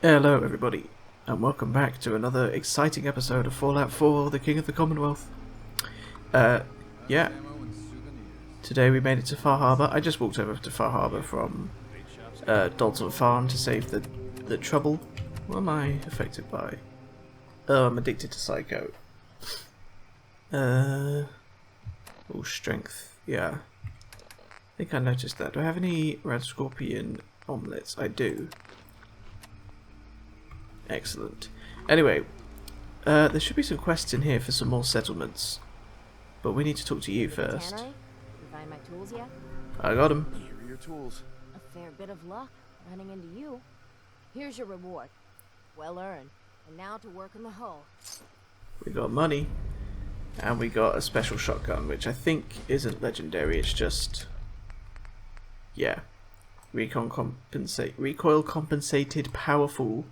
Hello everybody, and welcome back to another exciting episode of Fallout 4, the King of the Commonwealth. Yeah, today we made it to Far Harbour. I just walked over to Far Harbour from Dalton Farm to save the trouble. What am I affected by? Oh, I'm addicted to Psycho. Oh, strength, yeah. I think I noticed that. Do I have any red scorpion omelettes? I do. Excellent. Anyway, there should be some quests in here for some more settlements, but we need to talk to you first. You find my tools yet? I got them. Here are your tools. A fair bit of luck running into you. Here's your reward. Well earned. And now to work on the hull. We got money, and we got a special shotgun, which I think isn't legendary. It's just, yeah, recoil compensated, powerful.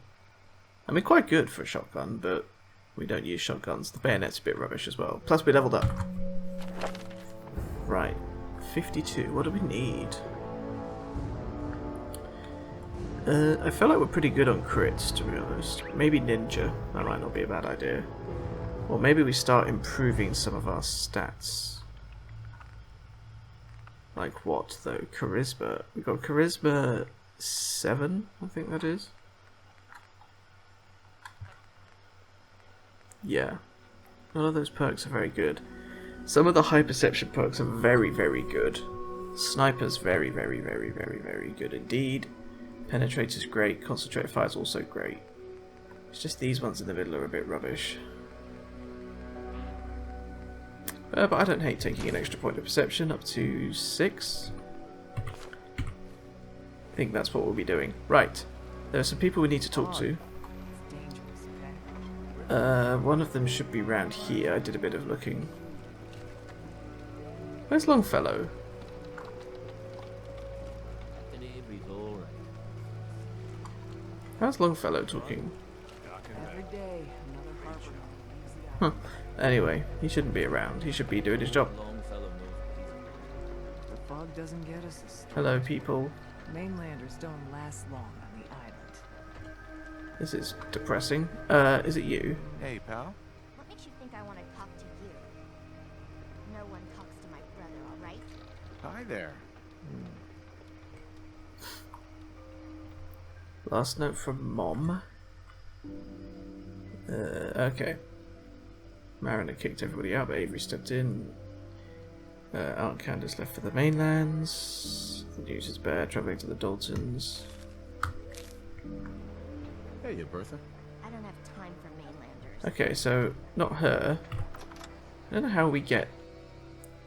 I mean, quite good for a shotgun, but we don't use shotguns. The bayonet's a bit rubbish as well. Plus, we leveled up. Right. 52. What do we need? I feel like we're pretty good on crits, to be honest. Maybe ninja. That might not be a bad idea. Or maybe we start improving some of our stats. Like what, though? Charisma. We got charisma 7, I think that is. Yeah, none of those perks are very good. Some of the high perception perks are very, very good. Sniper's very, very, very, very, very good indeed. Penetrator's great. Concentrated fire's also great. It's just these ones in the middle are a bit rubbish. But I don't hate taking an extra point of perception up to 6. I think that's what we'll be doing. Right, there are some people we need to talk to. One of them should be round here. I did a bit of looking. Where's Longfellow? How's Longfellow talking? Huh. Anyway, he shouldn't be around. He should be doing his job. The fog doesn't get us this time. Hello, people. Mainlanders don't last long on the island. This is depressing. Is it you? Hey, pal. What makes you think I want to talk to you? No one talks to my brother, all right? Hi there. Last note from Mom. Okay. Mariner kicked everybody out, but Avery stepped in. Aunt Candace left for the mainlands. The news is bad, travelling to the Daltons. Hey, Bertha. I don't have time for mainlanders. Okay, so not her. I don't know how we get,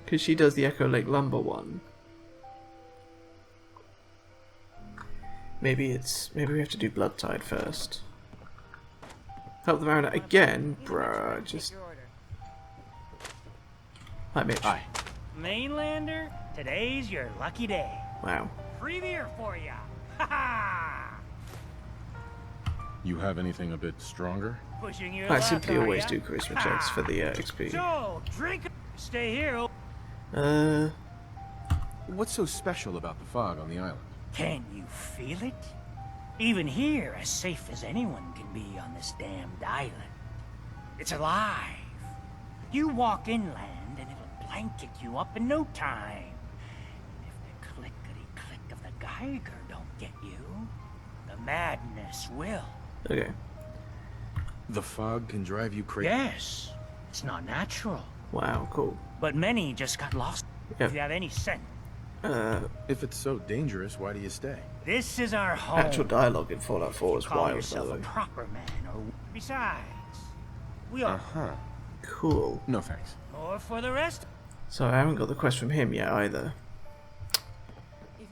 because she does the Echo Lake Lumber one. Maybe we have to do Blood Tide first. Help the Mariner again, bruh. Just. Hi, Mitch. Hi. Mainlander, today's your lucky day. Wow. Free beer for ya. Ha ha! You have anything a bit stronger? Pushing your I luck, simply are always ya? do charisma checks for the XP. So, drink. Stay here. What's so special about the fog on the island? Can you feel it? Even here, as safe as anyone can be on this damned island. It's alive. You walk inland and it'll blanket you up in no time. If the clickety-click of the Geiger don't get you, the madness will. Okay. The fog can drive you crazy. Yes, it's not natural. Wow, cool. But many just got lost. Yep. If you have any sense. If it's so dangerous, why do you stay? This is our home. Actual dialogue in Fallout 4 is Call wild, by yourself the a way. proper man, or besides, we are Uh-huh. Cool. No thanks. more for the rest. So I haven't got the quest from him yet either.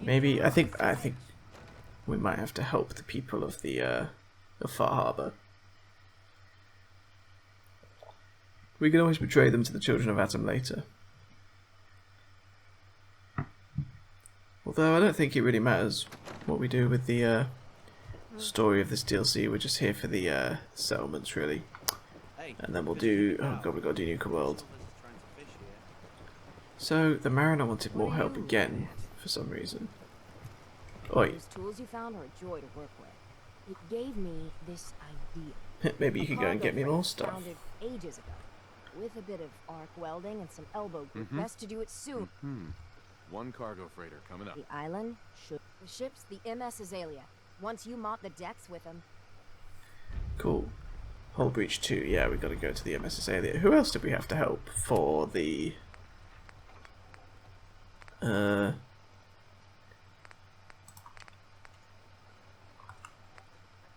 Maybe I think we might have to help the people of the of Far Harbour. We can always betray them to the Children of Atom later. Although I don't think it really matters what we do with the story of this DLC. We're just here for the settlements, really. And then we'll do... Oh god, we've got to do Nuka World. So, the Mariner wanted more help again, for some reason. Oi. Those tools you found are a joy to work with. It gave me this idea. Maybe you could go and get me more stuff. Founded ages ago. With a bit of arc welding and some elbow grease. Best to do it soon. One cargo freighter coming up. The island should... The ship's the MS Azalea. Once you mop the decks with them. Cool. Hull breach 2. Yeah, we got to go to the MS Azalea. Who else did we have to help for the...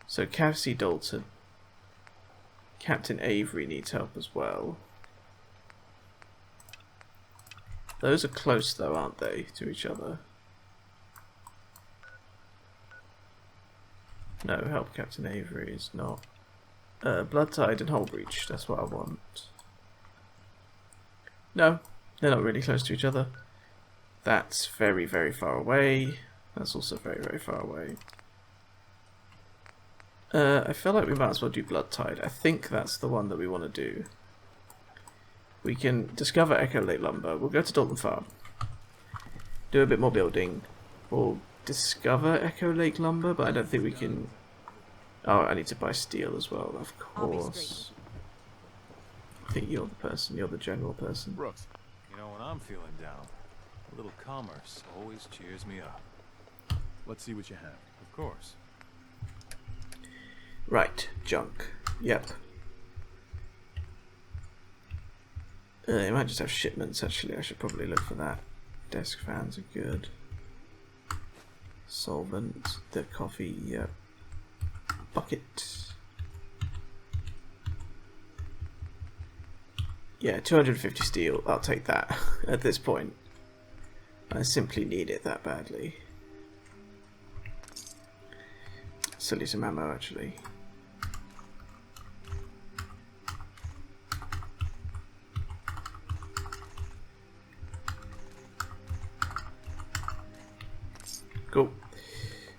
So Cav Dalton. Captain Avery needs help as well. Those are close though, aren't they, to each other? No, help Captain Avery is not. Blood Tide and Hull Breach, that's what I want. No, they're not really close to each other. That's very, very far away. That's also very, very far away. I feel like we might as well do Blood Tide. I think that's the one that we want to do. We can discover Echo Lake Lumber. We'll go to Dalton Farm. Do a bit more building. We'll discover Echo Lake Lumber, but I don't think we can... Oh, I need to buy steel as well, of course. I think you're the person. You're the general person. Brooks, you know, when I'm feeling down, a little commerce always cheers me up. Let's see what you have. Of course. Right, junk. Yep. They might just have shipments, actually. I should probably look for that. Desk fans are good. Solvent, the coffee, yep. Bucket. Yeah, 250 steel. I'll take that at this point. I simply need it that badly. Silly some ammo, actually. Cool.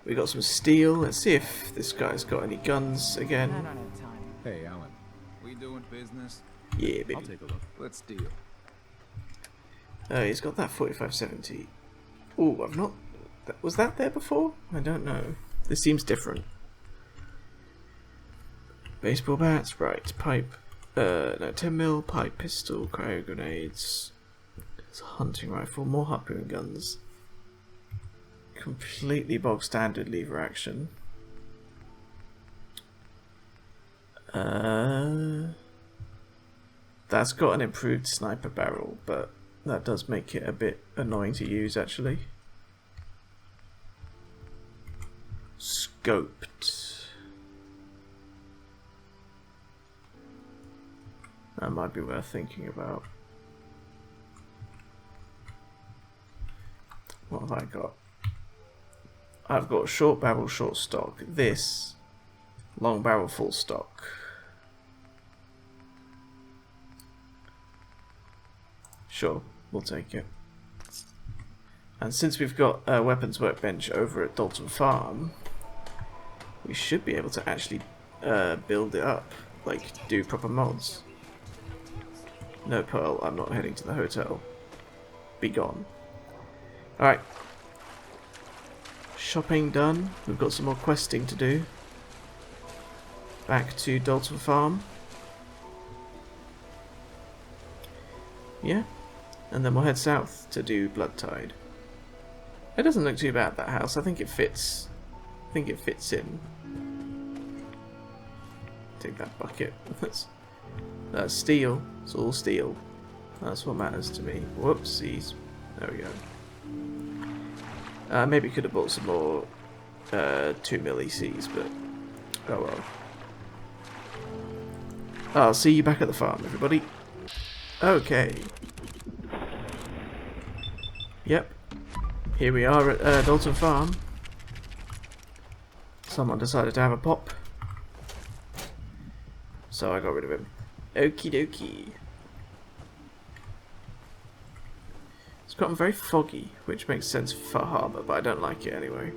We got some steel. Let's see if this guy's got any guns again. I don't have time. Hey, Alan. We doing business? Yeah, baby. I'll take a look. Let's deal. He's got that 4570. Oh, I've not... Was that there before? I don't know. This seems different. Baseball bats, right. Pipe. No, 10 mil, pipe, pistol, cryo grenades. It's a hunting rifle, more harpoon guns. Completely bog standard lever action. That's got an improved sniper barrel, but that does make it a bit annoying to use, actually. Scoped. That might be worth thinking about. What have I got? I've got short barrel, short stock. This, long barrel, full stock. Sure, we'll take it. And since we've got a weapons workbench over at Dalton Farm, we should be able to actually build it up, like do proper mods. No, Pearl, I'm not heading to the hotel. Be gone. Alright. Shopping done. We've got some more questing to do. Back to Dalton Farm. Yeah. And then we'll head south to do Blood Tide. It doesn't look too bad, that house. I think it fits. I think it fits in. Take that bucket. That's steel. It's all steel. That's what matters to me. Whoopsies. There we go. Maybe could have bought some more 2 mil ECs, but oh well. I'll see you back at the farm, everybody. Okay. Yep. Here we are at Dalton Farm. Someone decided to have a pop, so I got rid of him. Okie dokie. It's gotten very foggy, which makes sense for Harbour, but I don't like it anyway.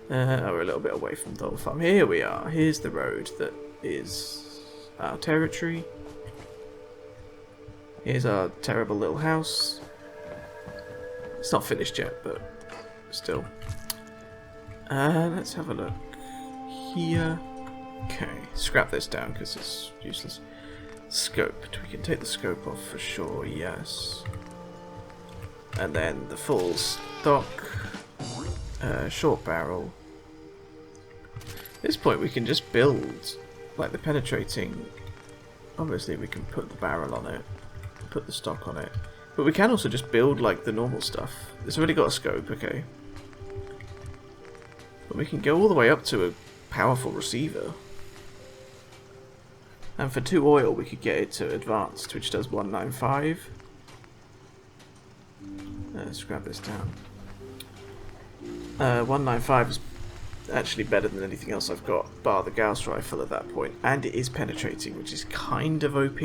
We're a little bit away from Dalton Farm. Here we are. Here's the road that is our territory. Here's our terrible little house. It's not finished yet, but still. Let's have a look here. Okay, scrap this down because it's useless. Scope. We can take the scope off for sure, yes. And then the full stock short barrel. At this point we can just build like the penetrating. Obviously we can put the barrel on it, put the stock on it, but we can also just build like the normal stuff. It's already got a scope, okay. But we can go all the way up to a powerful receiver. And for 2 oil we could get it to advanced, which does 195. Let's grab this down. 195 is actually better than anything else I've got, bar the Gauss rifle at that point. And it is penetrating, which is kind of OP.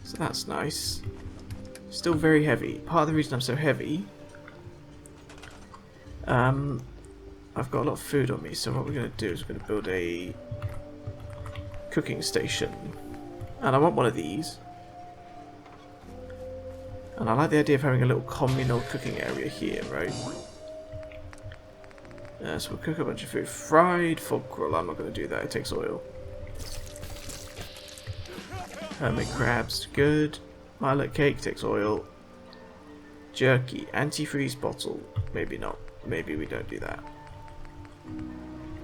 So that's nice. Still very heavy. Part of the reason I'm so heavy, I've got a lot of food on me, so what we're going to do is we're going to build a cooking station. And I want one of these. And I like the idea of having a little communal cooking area here, right? So we'll cook a bunch of food. Fried foggerel, I'm not going to do that, it takes oil. Hermit crabs, good. Violet cake takes oil. Jerky, antifreeze bottle, maybe not. Maybe we don't do that.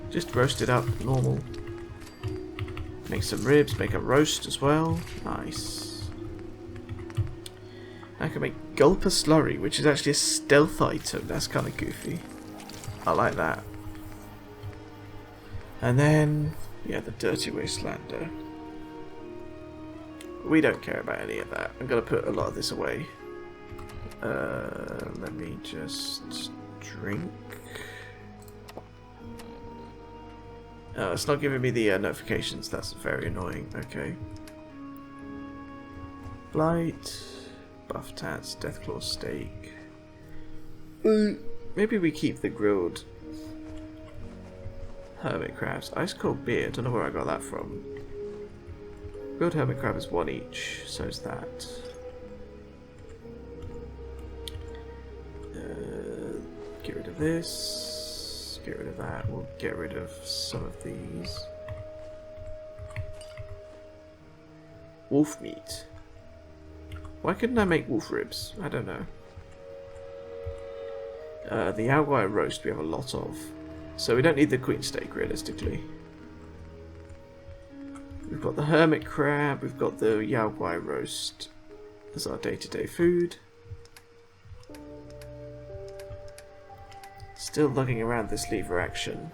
Just roast it up, normal. Make some ribs, make a roast as well. Nice. I can make Gulper Slurry, which is actually a stealth item. That's kind of goofy. I like that. And then, yeah, the Dirty Wastelander. We don't care about any of that. I'm going to put a lot of this away. Let me just drink. Oh, it's not giving me the notifications. That's very annoying. Okay. Blight. Buff tats, Deathclaw steak. Maybe we keep the grilled hermit crabs. Ice cold beer, don't know where I got that from. Grilled hermit crab is 1 each, so is that. Get rid of this, get rid of that, we'll get rid of some of these. Wolf meat. Why couldn't I make wolf ribs? I don't know. The Yaoguai roast we have a lot of. So we don't need the queen steak realistically. We've got the hermit crab, we've got the Yaoguai roast as our day-to-day food. Still lugging around this lever action.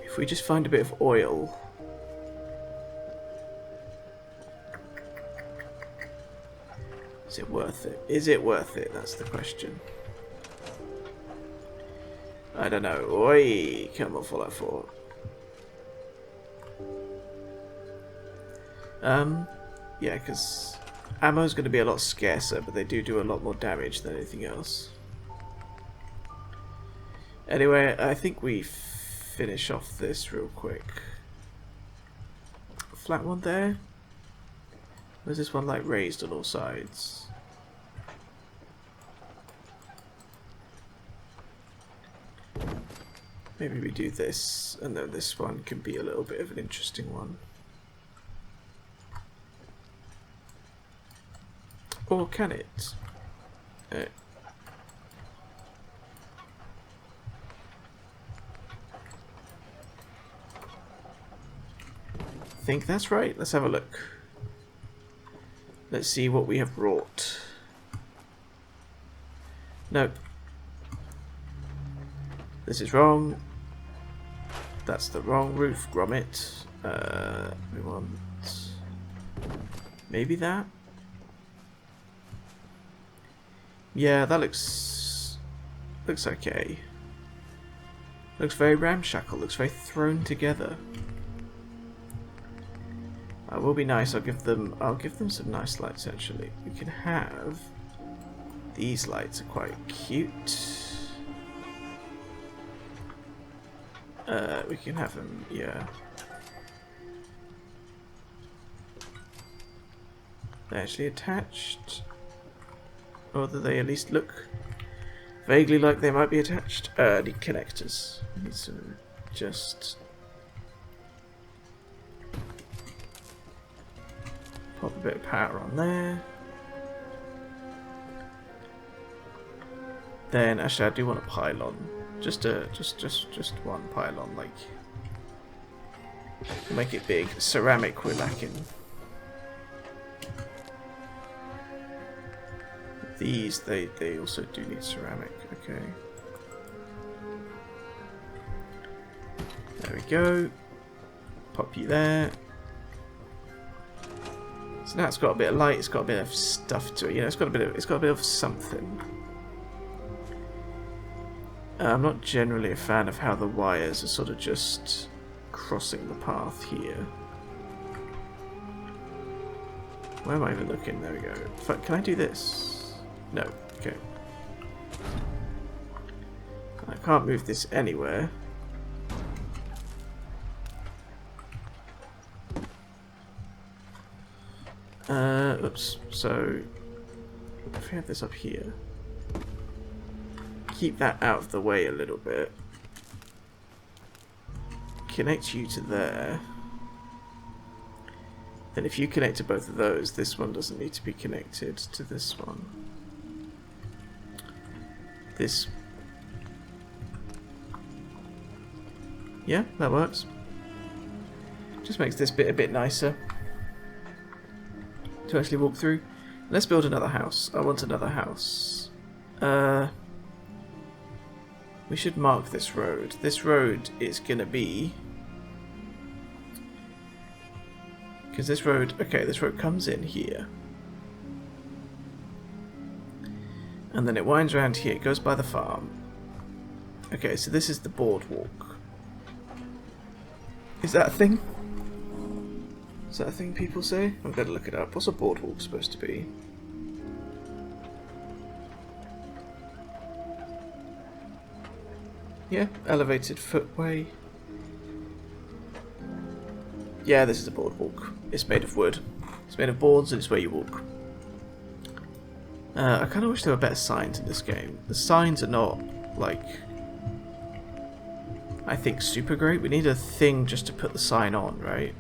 If we just find a bit of oil. Is it worth it? Is it worth it? That's the question. I don't know. Oi! Come on, Fallout 4. Yeah, because ammo's going to be a lot scarcer, but they do a lot more damage than anything else. Anyway, I think we finish off this real quick. Flat one there. Where's this one like raised on all sides? Maybe we do this, and then this one can be a little bit of an interesting one. Or can it? I think that's right. Let's have a look. Let's see what we have brought. No. This is wrong. That's the wrong roof, grommet. We want maybe that. Yeah, that looks okay. Looks very ramshackle. Looks very thrown together. That will be nice. I'll give them some nice lights actually. We can have these lights are quite cute. We can have them, yeah. They're actually attached. Or that they at least look vaguely like they might be attached. The connectors. I need to just pop a bit of power on there. Then actually I do want a pylon. Just one pylon, like make it big. Ceramic we're lacking. These they also do need ceramic, okay. There we go. Pop you there. So now it's got a bit of light, it's got a bit of stuff to it, you know, it's got a bit of something. I'm not generally a fan of how the wires are sort of just crossing the path here. Where am I even looking? There we go. Can I do this? No. Okay. I can't move this anywhere. Oops. So, if we have this up here, keep that out of the way a little bit. Connect you to there. Then if you connect to both of those, this one doesn't need to be connected to this one. This... yeah, that works. Just makes this bit a bit nicer to actually walk through. Let's build another house. I want another house. We should mark this road. This road is gonna be... because this road... okay, this road comes in here. And then it winds around here. It goes by the farm. Okay, so this is the boardwalk. Is that a thing? Is that a thing people say? I'm going to look it up. What's a boardwalk supposed to be? Yeah, elevated footway. Yeah, this is a boardwalk. It's made of wood. It's made of boards and it's where you walk. I kind of wish there were better signs in this game. The signs are not, like, I think super great. We need a thing just to put the sign on, right?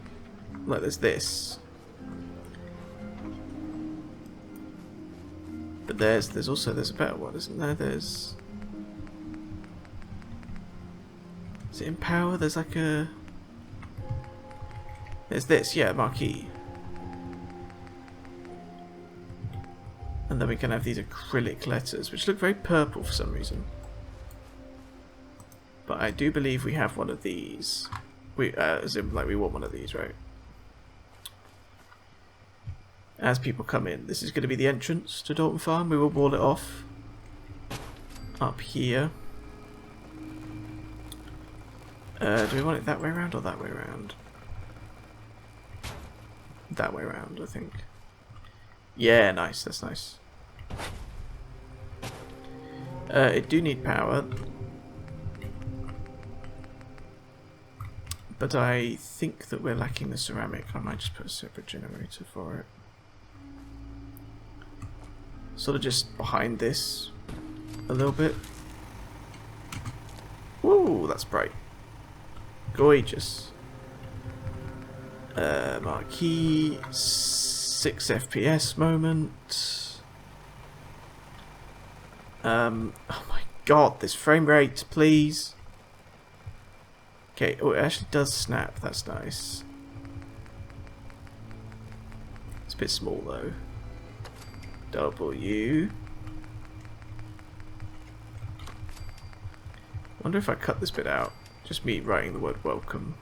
Like there's this. But there's a better one, isn't there? Is it in power? There's like a... there's this, yeah, marquee. And then we can have these acrylic letters, which look very purple for some reason. But I do believe we have one of these. As in, like, we want one of these, right? As people come in, this is going to be the entrance to Dalton Farm. We will wall it off. Up here. Do we want it that way around or that way around? That way around, I think. Yeah, nice. That's nice. It do need power. But I think that we're lacking the ceramic. I might just put a separate generator for it. Sort of just behind this a little bit. Woo, that's bright. Gorgeous. Marquee, 6 FPS moment. Oh my god, this frame rate, please. Okay, oh, it actually does snap, that's nice. It's a bit small though. W. Wonder if I cut this bit out. Just me writing the word welcome.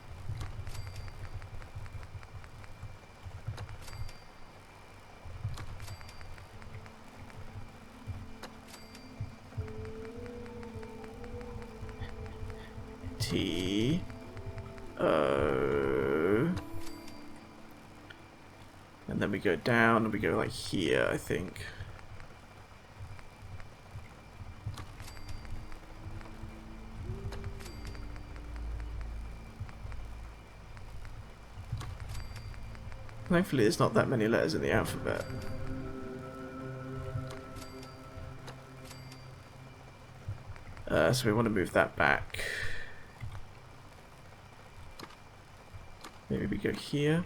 T O, and then we go down and we go like here, I think. Thankfully there's not that many letters in the alphabet. So we want to move that back. Maybe we go here.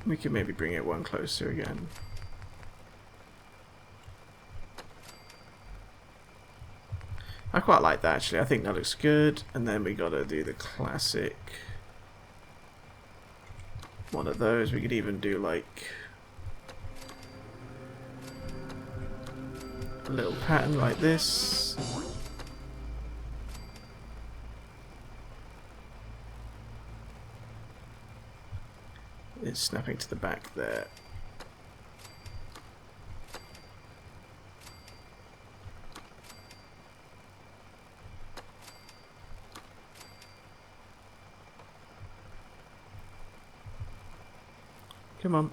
We could maybe bring it one closer again. I quite like that actually. I think that looks good. And then we gotta do the classic one of those. We could even do like a little pattern like this. It's snapping to the back there. Come on.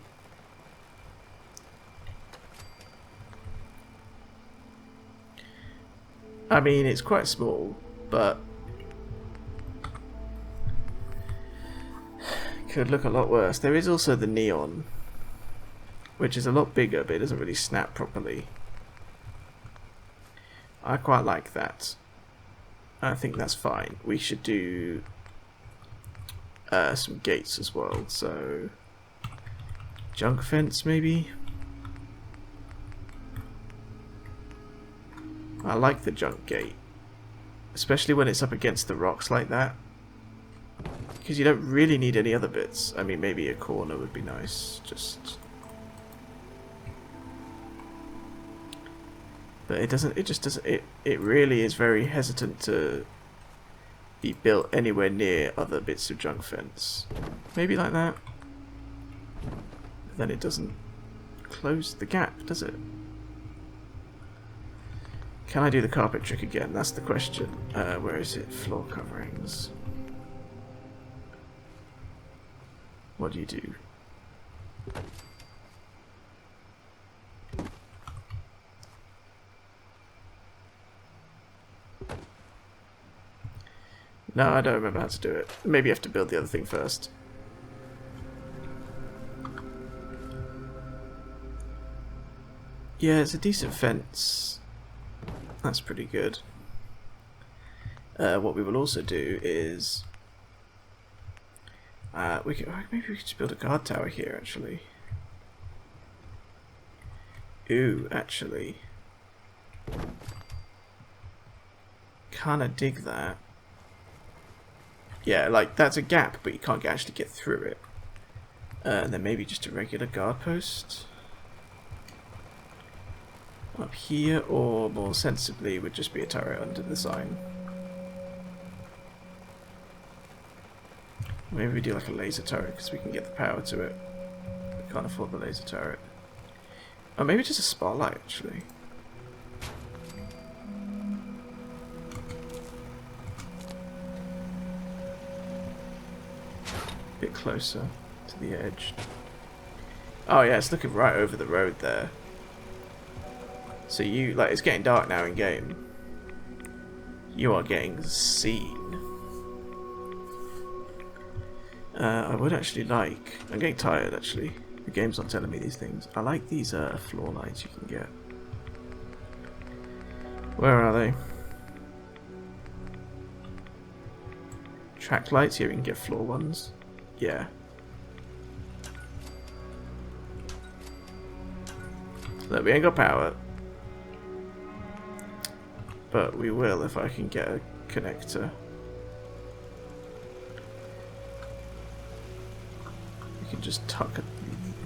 I mean, it's quite small, but could look a lot worse. There is also the neon, which is a lot bigger, but it doesn't really snap properly. I quite like that. I think that's fine. We should do some gates as well. So, junk fence maybe? I like the junk gate, especially when it's up against the rocks like that, because you don't really need any other bits. I mean, maybe a corner would be nice, but it doesn't. It just doesn't. It really is very hesitant to be built anywhere near other bits of junk fence. Maybe like that. Then it doesn't close the gap, does it? Can I do the carpet trick again? That's the question. Where is it? Floor coverings. What do you do? No, I don't remember how to do it. Maybe you have to build the other thing first. Yeah, it's a decent fence. That's pretty good. What we will also do is maybe we could just build a guard tower here actually. Ooh, actually, kinda dig that. Yeah, like that's a gap, but you can't actually get through it. And then maybe just a regular guard post up here, or more sensibly would just be a turret under the sign. Maybe we do like a laser turret because we can get the power to it. We can't afford the laser turret. Or maybe just a spotlight actually. A bit closer to the edge. Oh yeah, it's looking right over the road there. So you, like, it's getting dark now in game. You are getting seen. I would actually like... I'm getting tired, actually. The game's not telling me these things. I like these floor lights you can get. Where are they? Track lights? Here we can get floor ones. Yeah. Look, we ain't got power. But we will if I can get a connector. We can just tuck a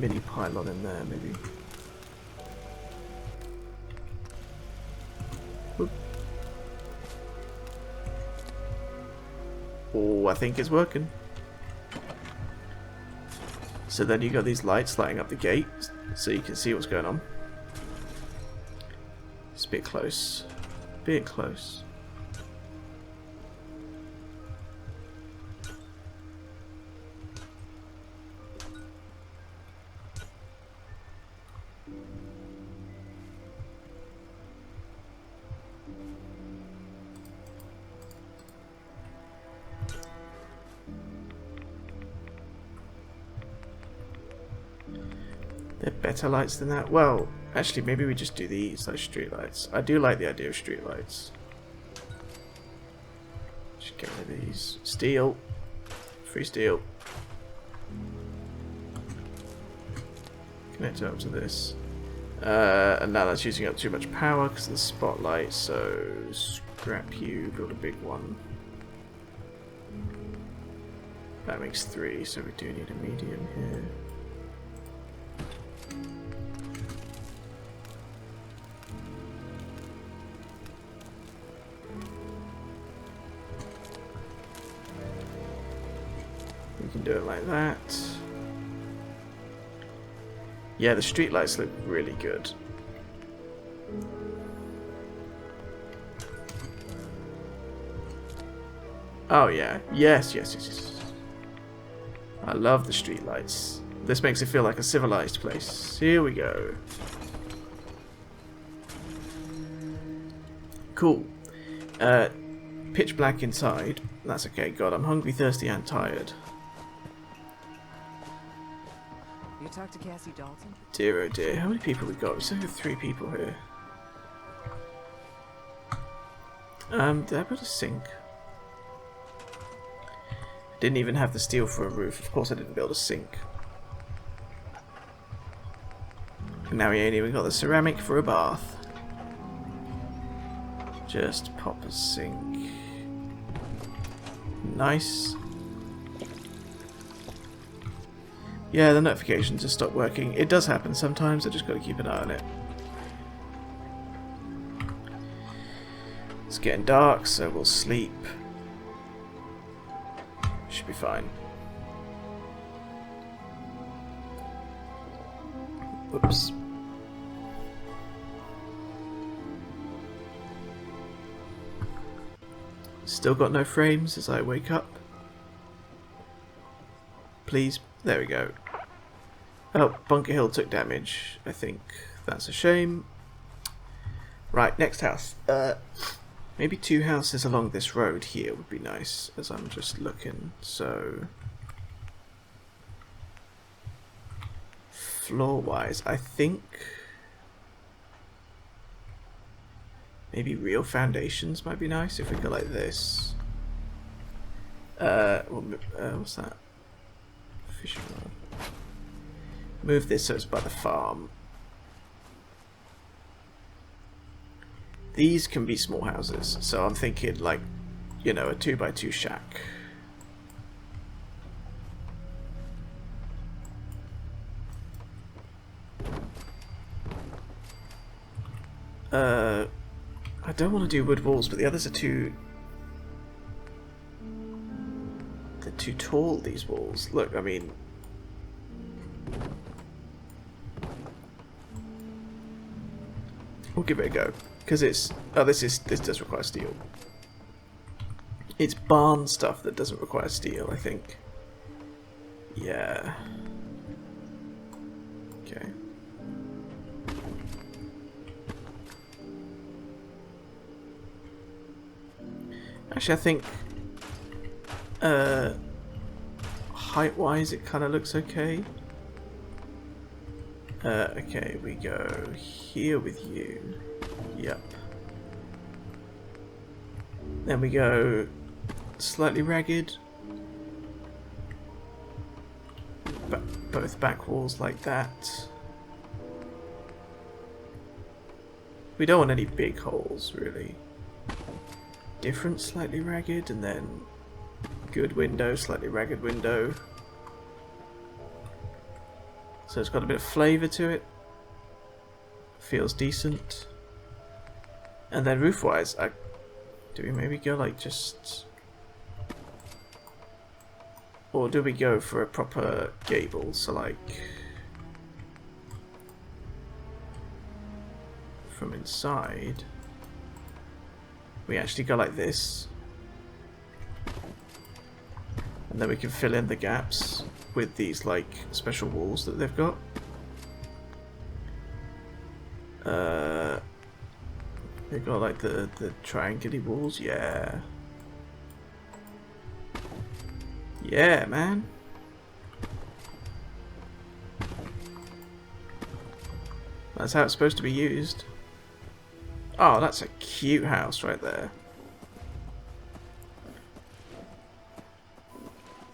mini pylon in there, maybe. Whoop. Oh, I think it's working. So then you got these lights lighting up the gate, so you can see what's going on. It's a bit close. Bit close. They're better lights than that. Well, actually, maybe we just do these, like street lights. I do like the idea of street lights. Just get rid of these. Steel. Free steel. Connect it up to this. And now that's using up too much power because of the spotlight, so scrap you, build a big one. That makes 3, so we do need a medium here. We can do it like that. Yeah, the streetlights look really good. Oh yeah, yes. I love the streetlights. This makes it feel like a civilized place. Here we go. Cool. Pitch black inside. That's okay. God, I'm hungry, thirsty, and tired. You talked to Cassie Dalton? Dear oh dear, how many people we got? We still have 3 people here. Did I build a sink? Didn't even have the steel for a roof. Of course I didn't build a sink. And now we ain't even got the ceramic for a bath. Just pop a sink. Nice. Yeah, the notifications just stopped working. It does happen sometimes, I just gotta keep an eye on it. It's getting dark, so we'll sleep. Should be fine. Whoops. Still got no frames as I wake up. Please. There we go. Oh, Bunker Hill took damage. I think that's a shame. Right, next house. Maybe 2 houses along this road here would be nice, as I'm just looking. So, floor-wise, I think maybe real foundations might be nice if we go like this. What's that? Fishing rod. Move this so it's by the farm. These can be small houses, so I'm thinking like, you know, a 2x2 shack. I don't want to do wood walls, but the others are too... They're too tall, these walls. Look, I mean... We'll give it a go. Because it's... Oh, this does require steel. It's barn stuff that doesn't require steel, I think. Yeah. Okay. Actually, I think... height-wise, it kind of looks okay. Okay, we go here with you. Yep. Then we go slightly ragged. Both back walls like that. We don't want any big holes, really. Different, slightly ragged, and then good window, slightly ragged window. So it's got a bit of flavour to it. Feels decent. And then roof-wise, do we maybe go like just... Or do we go for a proper gable, so like... From inside... We actually go like this. And then we can fill in the gaps with these like special walls that they've got. They got like the triangular walls, yeah. Yeah, man. That's how it's supposed to be used. Oh, that's a cute house right there.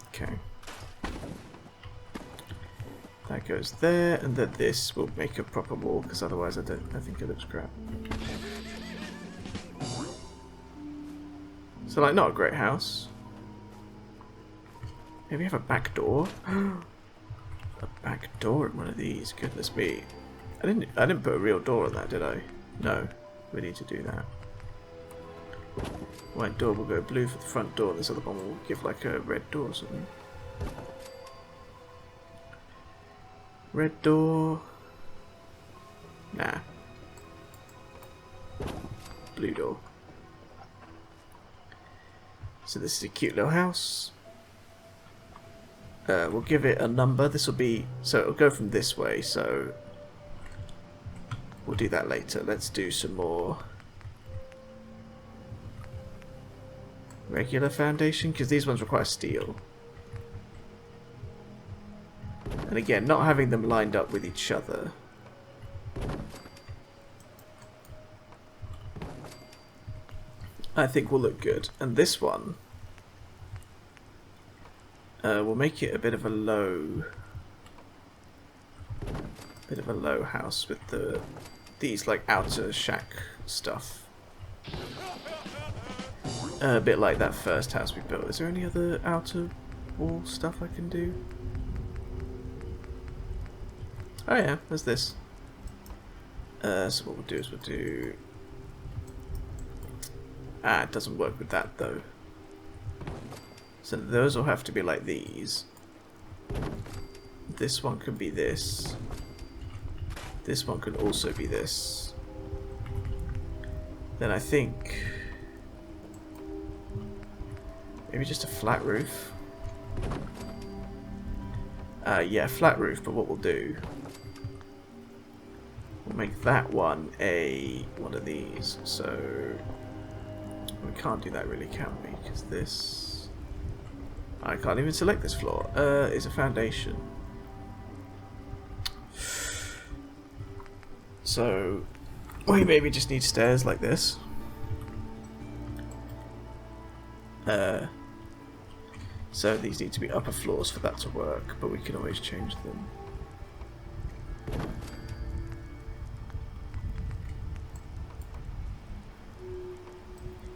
Okay. That goes there, and then this will make a proper wall, because otherwise I think it looks crap. So like, not a great house. Maybe have a back door. A back door in one of these. Goodness me. I didn't put a real door on that, did I? No. We need to do that. White door will go blue for the front door, and this other one will give like a red door or something. Red door. Nah. Blue door. So this is a cute little house. We'll give it a number. This will be, so it'll go from this way, so we'll do that later. Let's do some more regular foundation, because these ones require steel. And again, not having them lined up with each other. I think will look good. And this one, we'll make it a bit of a low house with these like outer shack stuff. A bit like that first house we built. Is there any other outer wall stuff I can do? Oh yeah, there's this. So what we'll do is we'll do... it doesn't work with that though. So those will have to be like these. This one can be this. This one can also be this. Then I think... maybe just a flat roof. Yeah, flat roof, but what we'll do... we'll make that one one of these. So... we can't do that really, can we? Because this... I can't even select this floor. It's a foundation. So... we maybe just need stairs like this. So these need to be upper floors for that to work, but we can always change them.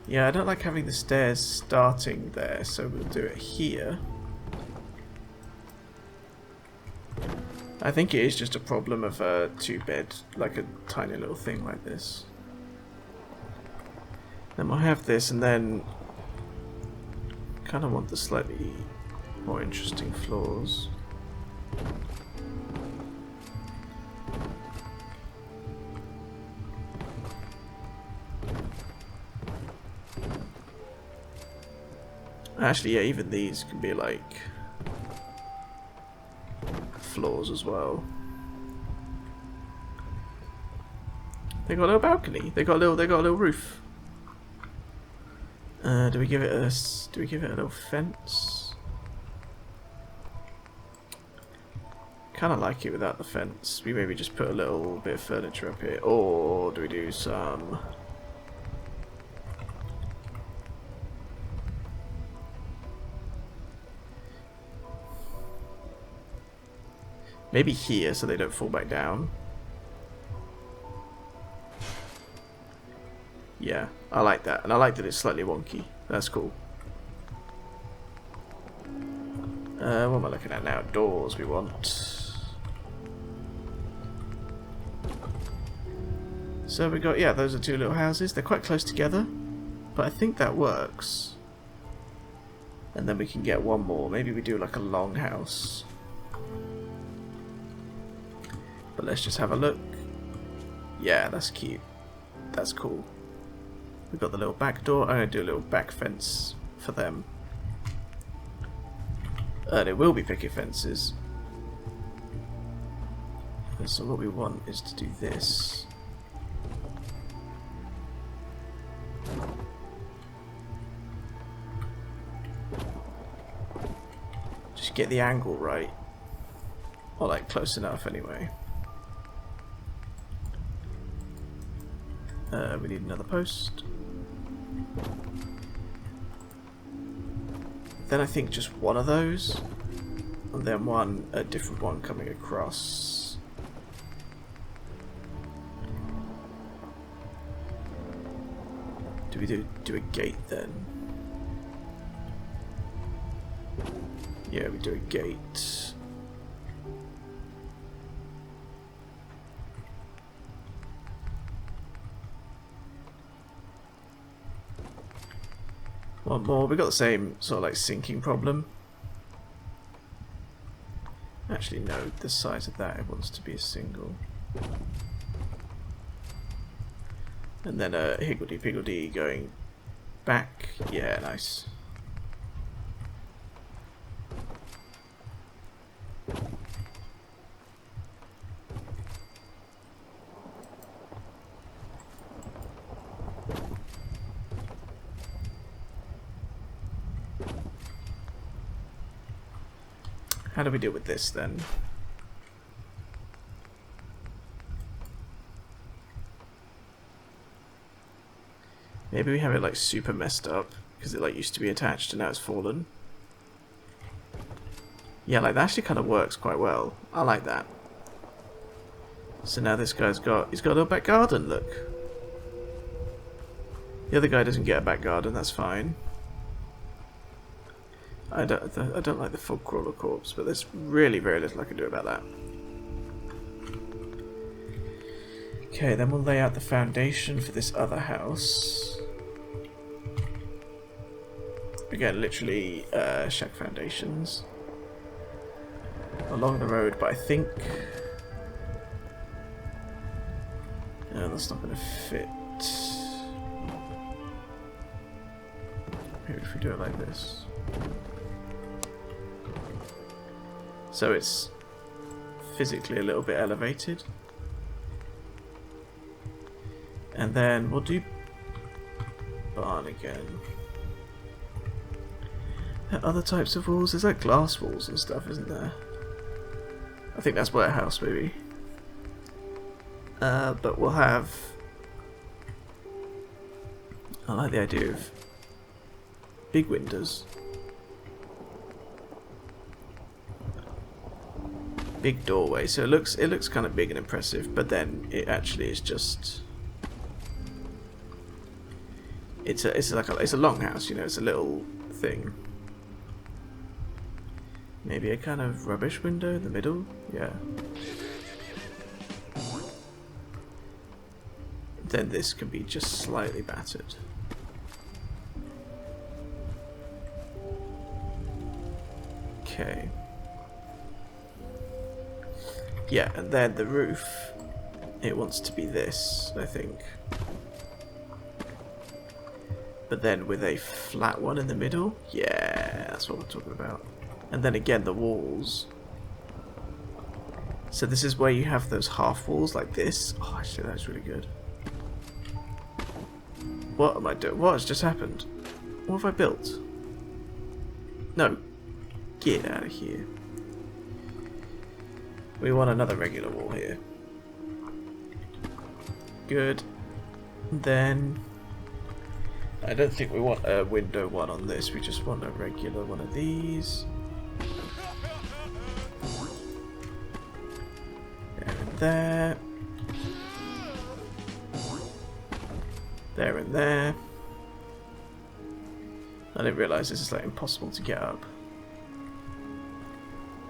Yeah, I don't like having the stairs starting there, so we'll do it here. I think it is just a problem of a 2-bed, like a tiny little thing like this. Then we'll have this, and then kind of want the slightly more interesting floors. Actually, yeah, even these can be like floors as well. They got a little balcony. They got a little roof. Do we give it a little fence? Kind of like it without the fence. We maybe just put a little bit of furniture up here, or do we do some? Maybe here, so they don't fall back down. Yeah, I like that. And I like that it's slightly wonky. That's cool. What am I looking at now? Doors we want. So we got, yeah, those are two little houses. They're quite close together. But I think that works. And then we can get one more. Maybe we do like a long house. But let's just have a look. Yeah, that's cute. That's cool. We've got the little back door. I'm going to do a little back fence for them. And it will be picket fences. And so what we want is to do this. to get the angle right. Or like close enough anyway. We need another post. Then I think just one of those. And then a different one coming across. Do we do a gate then? Yeah, we do a gate. One more. We got the same sort of like sinking problem. Actually, no. The size of that it wants to be a single. And then a higgledy-piggledy going back. Yeah, nice. How do we deal with this then? Maybe we have it like super messed up because it like used to be attached and now it's fallen. Yeah, like that actually kind of works quite well. I like that. So now this guy's he's got a little back garden, look. The other guy doesn't get a back garden, that's fine. I don't like the fog crawler corpse, but there's really very little I can do about that. Okay, then we'll lay out the foundation for this other house. Again, literally shack foundations along the road, but I think that's not going to fit. Maybe if we do it like this. So it's physically a little bit elevated. And then we'll do barn again. There are other types of walls. There's like glass walls and stuff, isn't there? I think that's warehouse maybe. But we'll have... I like the idea of big windows. Big doorway, so it looks kind of big and impressive, but then it actually is just it's a longhouse, you know, it's a little thing. Maybe a kind of rubbish window in the middle, yeah. Then this can be just slightly battered. Okay. Yeah, and then the roof, it wants to be this, I think. But then with a flat one in the middle, yeah, that's what we're talking about. And then again, the walls. So this is where you have those half walls like this. Oh, actually, that's really good. What am I doing? What has just happened? What have I built? No. Get out of here. We want another regular wall here. Good. Then I don't think we want a window one on this. We just want a regular one of these. There and there. There and there. I didn't realise this is like impossible to get up.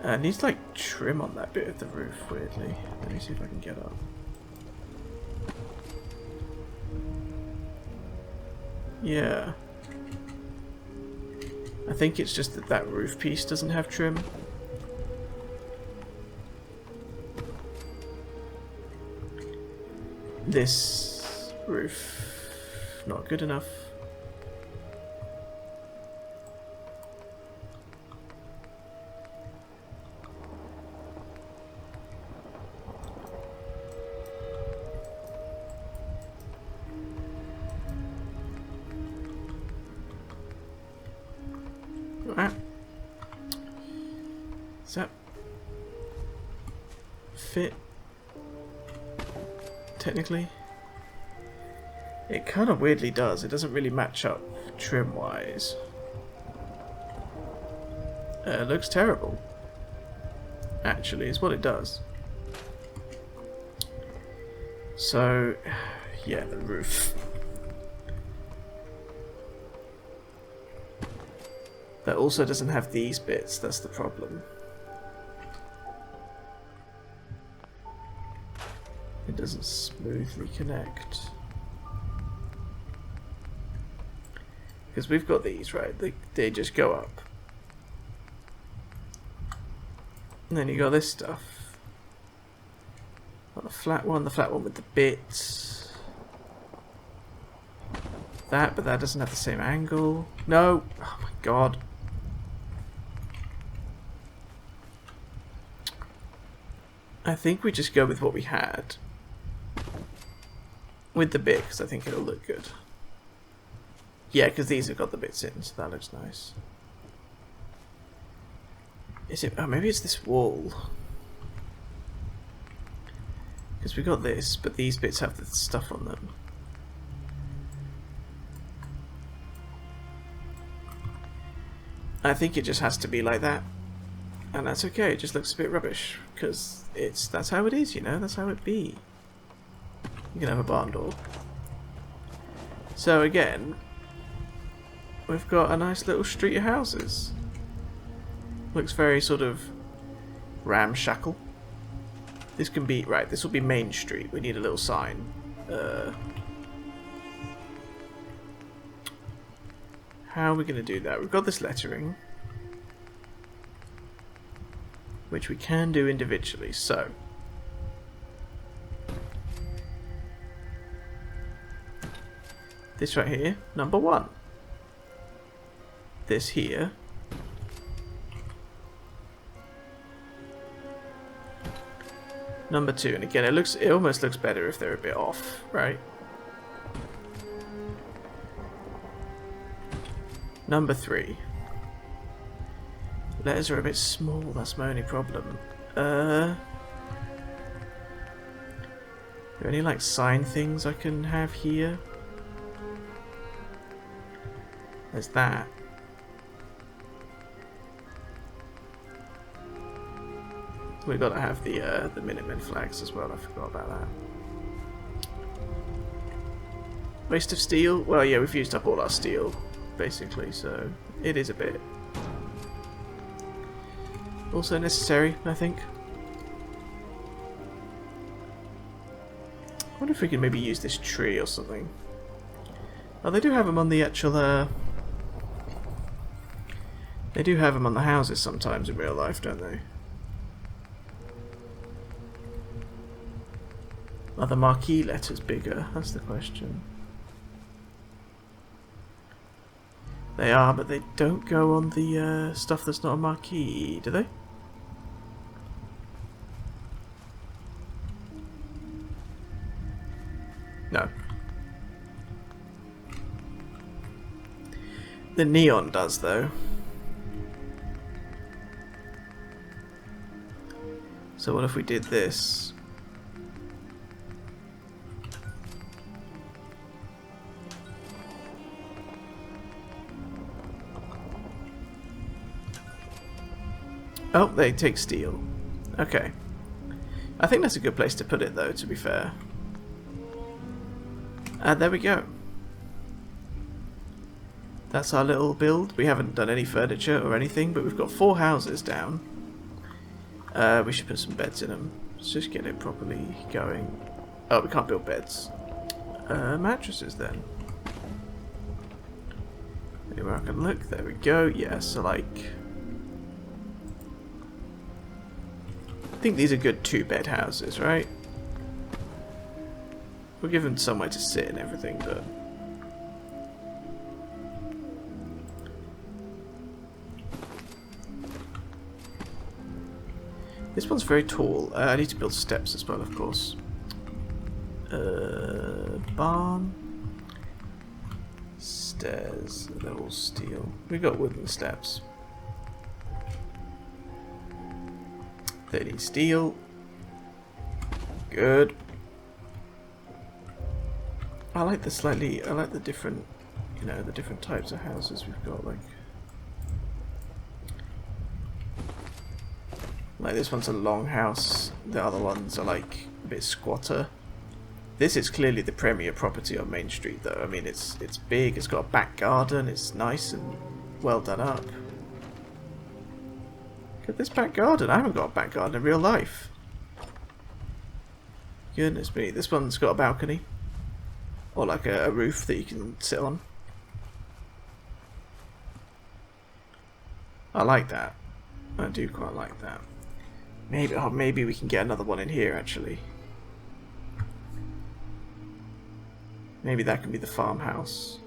It needs like trim on that bit of the roof, weirdly. Let me see if I can get up. Yeah. I think it's just that that roof piece doesn't have trim. This roof, not good enough. Does that fit? Technically? It kind of weirdly does. It doesn't really match up trim-wise. It looks terrible. Actually, is what it does. So, yeah, the roof. That also doesn't have these bits, that's the problem. It doesn't smoothly connect. Because we've got these, right? They just go up. And then you got this stuff. Got the flat one with the bits. That, but that doesn't have the same angle. No! Oh my god. I think we just go with what we had. With the bit, because I think it'll look good. Yeah, because these have got the bits in, so that looks nice. Is it? Oh, maybe it's this wall. Because we got this, but these bits have the stuff on them. I think it just has to be like that. And that's okay, it just looks a bit rubbish. Because that's how it is, you know, that's how it be. You can have a barn door. So again, we've got a nice little street of houses. Looks very sort of ramshackle. This can be, right, this will be Main Street. We need a little sign. How are we going to do that? We've got this lettering, which we can do individually, so. This right here, number 1. This here. Number 2, and again, it almost looks better if they're a bit off, right? Number 3. Letters are a bit small, that's my only problem. Are there any like sign things I can have here? There's that. We've got to have the Minutemen flags as well, I forgot about that. Waste of steel? Well, yeah, we've used up all our steel, basically, so it is a bit. Also necessary, I think. I wonder if we can maybe use this tree or something. Oh, they do have them on the actual, they do have them on the houses sometimes in real life, don't they? Are the marquee letters bigger? That's the question. They are, but they don't go on the stuff that's not a marquee, do they? No. The neon does, though. So what if we did this? Oh, they take steel. Okay. I think that's a good place to put it, though, to be fair. And there we go. That's our little build. We haven't done any furniture or anything, but we've got 4 houses down. We should put some beds in them. Let's just get it properly going. Oh, we can't build beds. Mattresses, then. Anywhere I can look. There we go. Yeah, so like... I think these are good 2-bed houses, right? We'll give them somewhere to sit and everything, but... This one's very tall. I need to build steps as well, of course. Barn. Stairs. They're all steel. We got wooden steps. They need steel. Good. I like the different, you know, the different types of houses we've got, like this one's a long house, the other ones are like a bit squatter. This is clearly the premier property on Main Street though. I mean it's big, it's got a back garden, it's nice and well done up. Look at this back garden, I haven't got a back garden in real life. Goodness me, this one's got a balcony. Or like a roof that you can sit on. I like that. I do quite like that. Maybe we can get another one in here actually. Maybe that can be the farmhouse.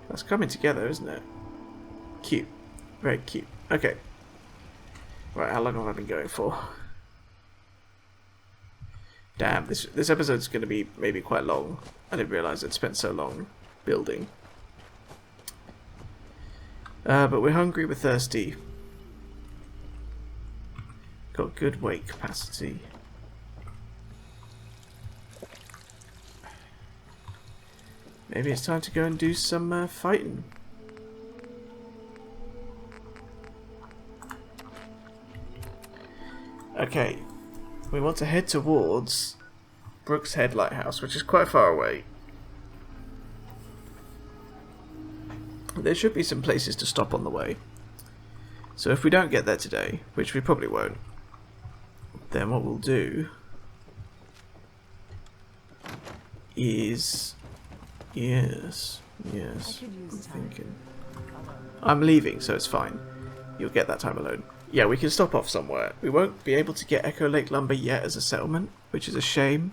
That's coming together, isn't it? Cute. Very cute. Okay. Right, how long have I been going for? Damn, this episode's going to be maybe quite long. I didn't realise I'd spent so long building. But we're hungry, we're thirsty. Got good weight capacity. Maybe it's time to go and do some fighting. Okay. We want to head towards Brooks Head Lighthouse, which is quite far away. There should be some places to stop on the way. So if we don't get there today, which we probably won't, then what we'll do is... Yes, I'm thinking. I'm leaving, so it's fine. You'll get that time alone. Yeah, we can stop off somewhere. We won't be able to get Echo Lake Lumber yet as a settlement, which is a shame.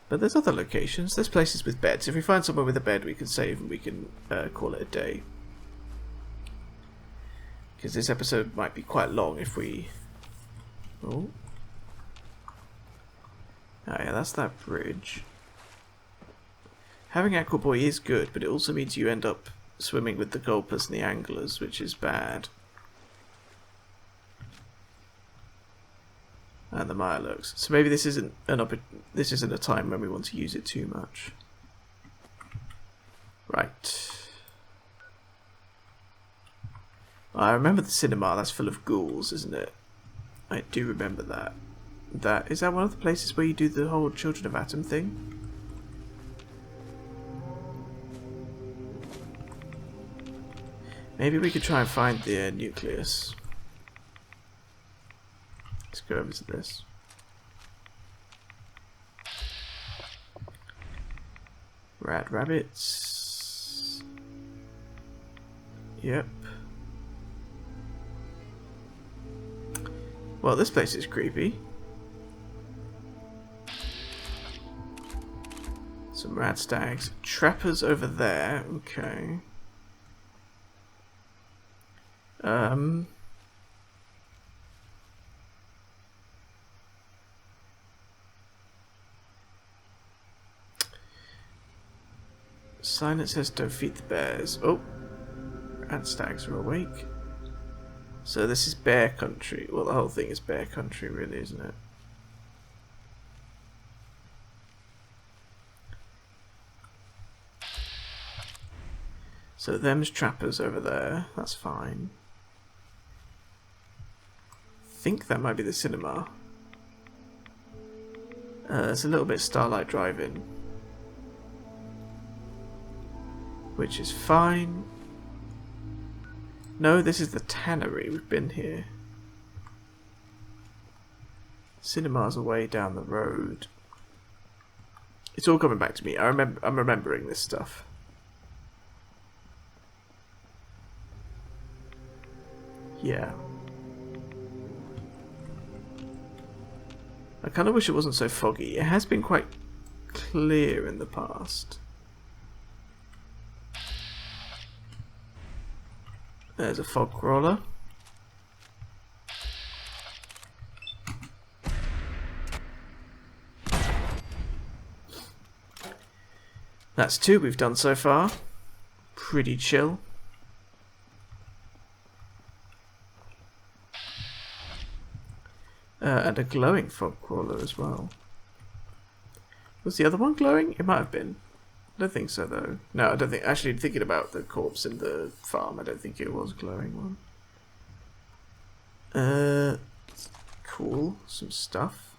But there's other locations. There's places with beds. If we find somewhere with a bed, we can save and we can call it a day. Because this episode might be quite long if we... Oh. Oh yeah, that's that bridge. Having Aquaboy is good, but it also means you end up swimming with the gulpers and the anglers, which is bad. And the Mirelurks. So maybe this isn't a time when we want to use it too much. Right. I remember the cinema. That's full of ghouls, isn't it? I do remember that. Is that one of the places where you do the whole Children of Atom thing? Maybe we could try and find the nucleus. Let's go over to this. Rad rabbits. Yep. Well, this place is creepy. Some rad stags. Trappers over there. Okay. Sign that says don't feed the bears. Oh, and stags are awake. So this is bear country. Well, the whole thing is bear country, really, isn't it? So them's trappers over there. That's fine. I think that might be the cinema. There's a little bit Starlight Drive-In, which is fine. No, this is the tannery. We've been here. Cinema's away down the road. It's all coming back to me. I'm remembering this stuff. Yeah. I kind of wish it wasn't so foggy. It has been quite clear in the past. There's a fog crawler. That's 2 we've done so far. Pretty chill. And a glowing fog crawler as well. Was the other one glowing? It might have been. I don't think so though. No, I don't think. Actually, thinking about the corpse in the farm, I don't think it was a glowing one. Cool. Some stuff.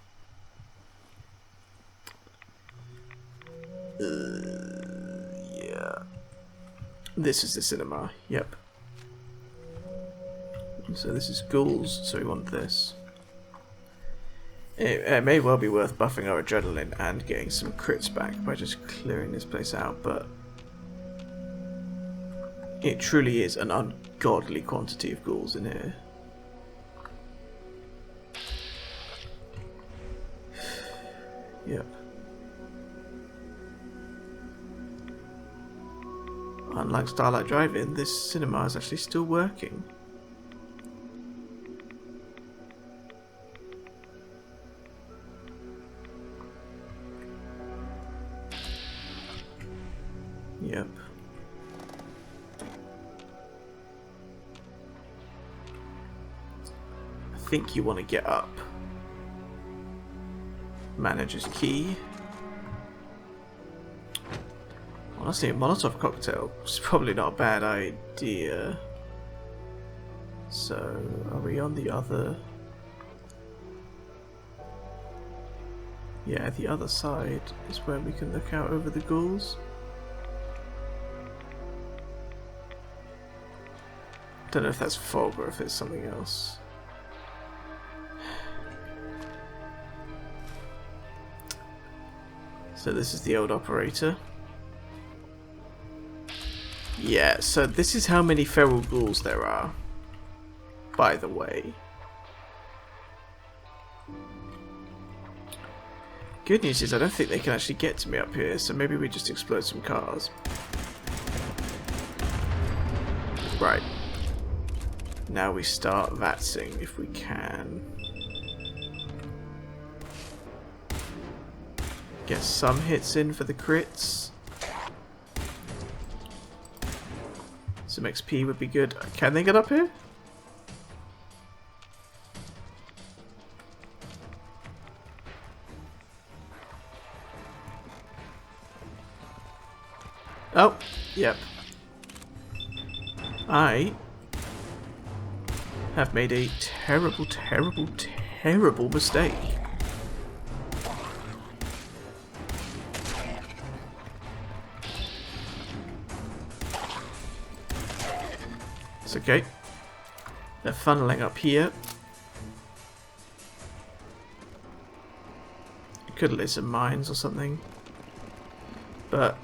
Yeah. This is the cinema. Yep. So this is ghouls, so we want this. It may well be worth buffing our adrenaline and getting some crits back by just clearing this place out, but it truly is an ungodly quantity of ghouls in here. Yep. Unlike Starlight Drive-In, this cinema is actually still working. Yep. I think you want to get up. Manager's key. Honestly, a Molotov cocktail is probably not a bad idea. So, are we on the other? Yeah, the other side is where we can look out over the ghouls. Don't know if that's fog or if it's something else. So this is the old operator. Yeah, so this is how many feral ghouls there are, by the way. Good news is I don't think they can actually get to me up here, so maybe we just explode some cars. Right. Now we start vatsing if we can. Get some hits in for the crits. Some XP would be good. Can they get up here? Oh, yep. I have made a terrible, terrible, terrible mistake. It's okay. They're funneling up here. Could have lit some mines or something. But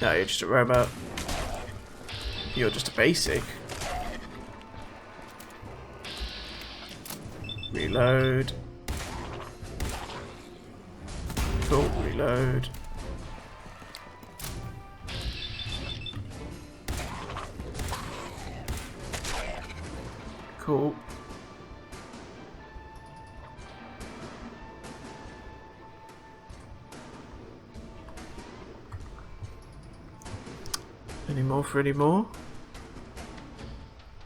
no, you're just a robot. You're just a basic. Reload. Cool, reload. Cool. Any more for any more?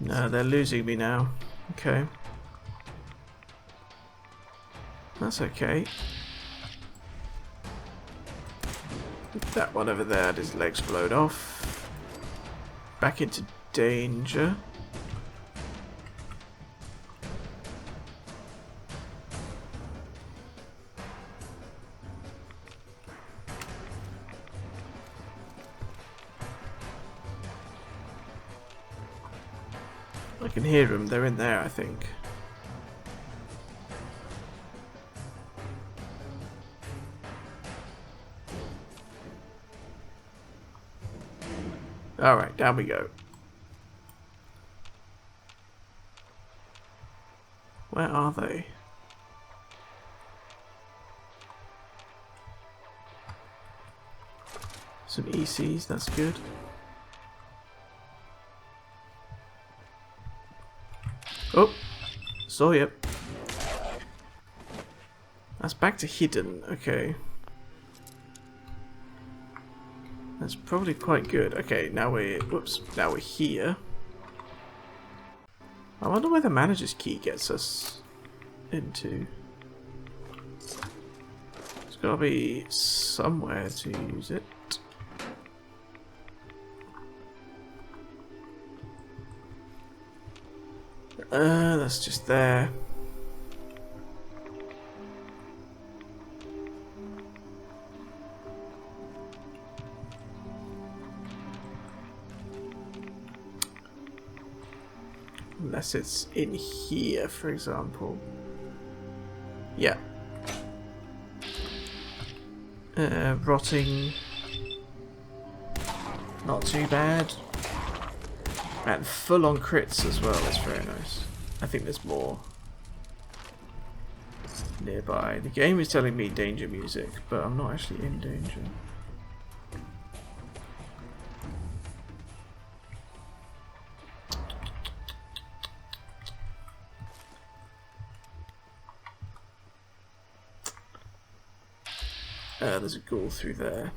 No, they're losing me now. Okay. That's okay. That one over there had his legs blowed off. Back into danger. I can hear them, they're in there, I think. Alright, down we go. Where are they? Some ECs, that's good. Oh, saw you. That's back to hidden. Okay, that's probably quite good. Okay, now we're now we're here. I wonder where the manager's key gets us into. gotta be somewhere to use it. That's just there. Unless it's in here, for example. Yeah. Rotting. Not too bad. And full on crits as well, that's very nice. I think there's more nearby. The game is telling me danger music, but I'm not actually in danger. There's a ghoul through there.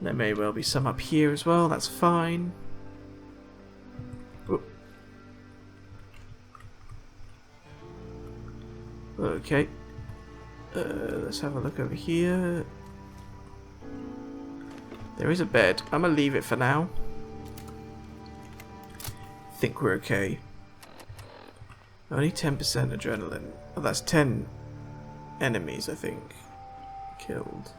There may well be some up here as well, that's fine. Whoop. Okay. Let's have a look over here. There is a bed. I'm gonna leave it for now. Think we're okay. Only 10% adrenaline. Oh, that's 10 enemies, I think, killed.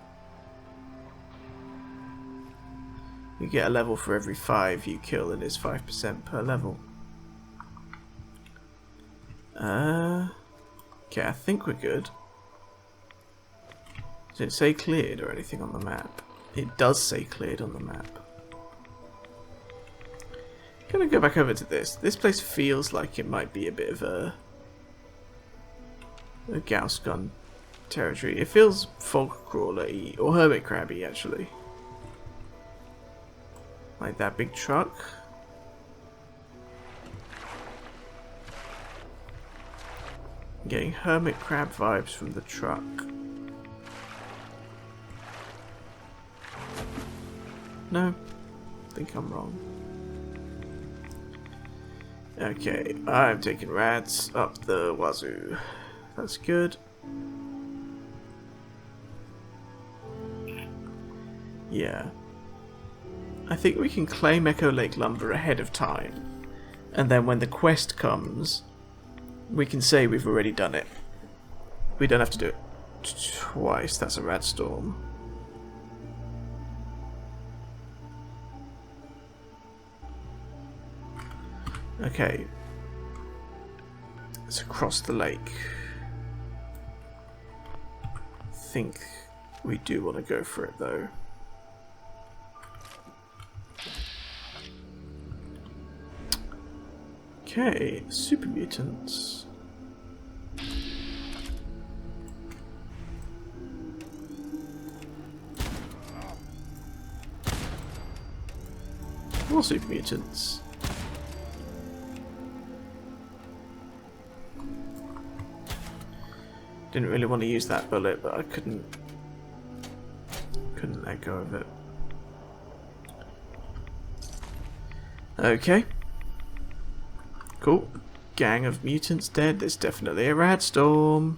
You get a level for every 5 you kill, and it's 5% per level. Okay, I think we're good. Does it say cleared or anything on the map? It does say cleared on the map. I'm gonna go back over to this. This place feels like it might be a bit of a Gauss gun territory. It feels fog crawler-y, or hermit crabby actually. Like that big truck. I'm getting hermit crab vibes from the truck. No, I think I'm wrong. Okay, I'm taking rats up the wazoo. That's good. Yeah. I think we can claim Echo Lake Lumber ahead of time. And then when the quest comes, we can say we've already done it. We don't have to do it twice. That's a rat storm. Okay. It's across the lake. I think we do want to go for it though. Okay, super mutants. More super mutants. Didn't really want to use that bullet, but I couldn't let go of it. Okay. Cool. Gang of mutants dead. There's definitely a rad storm.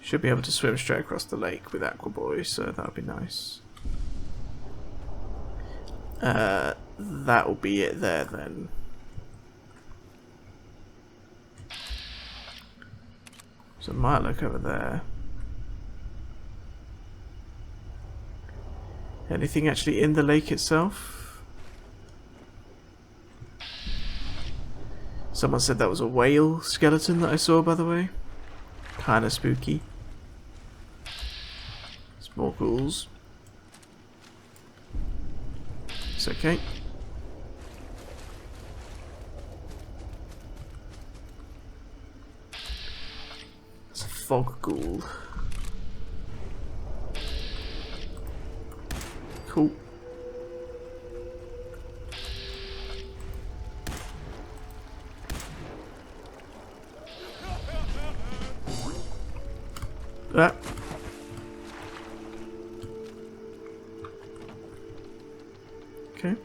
Should be able to swim straight across the lake with Aqua Boy, so that would be nice. That will be it there then. So I might look over there. Anything actually in the lake itself? Someone said that was a whale skeleton that I saw, by the way. Kinda spooky. Small ghouls. It's okay. It's a fog ghoul. Cool. Ah. Okay.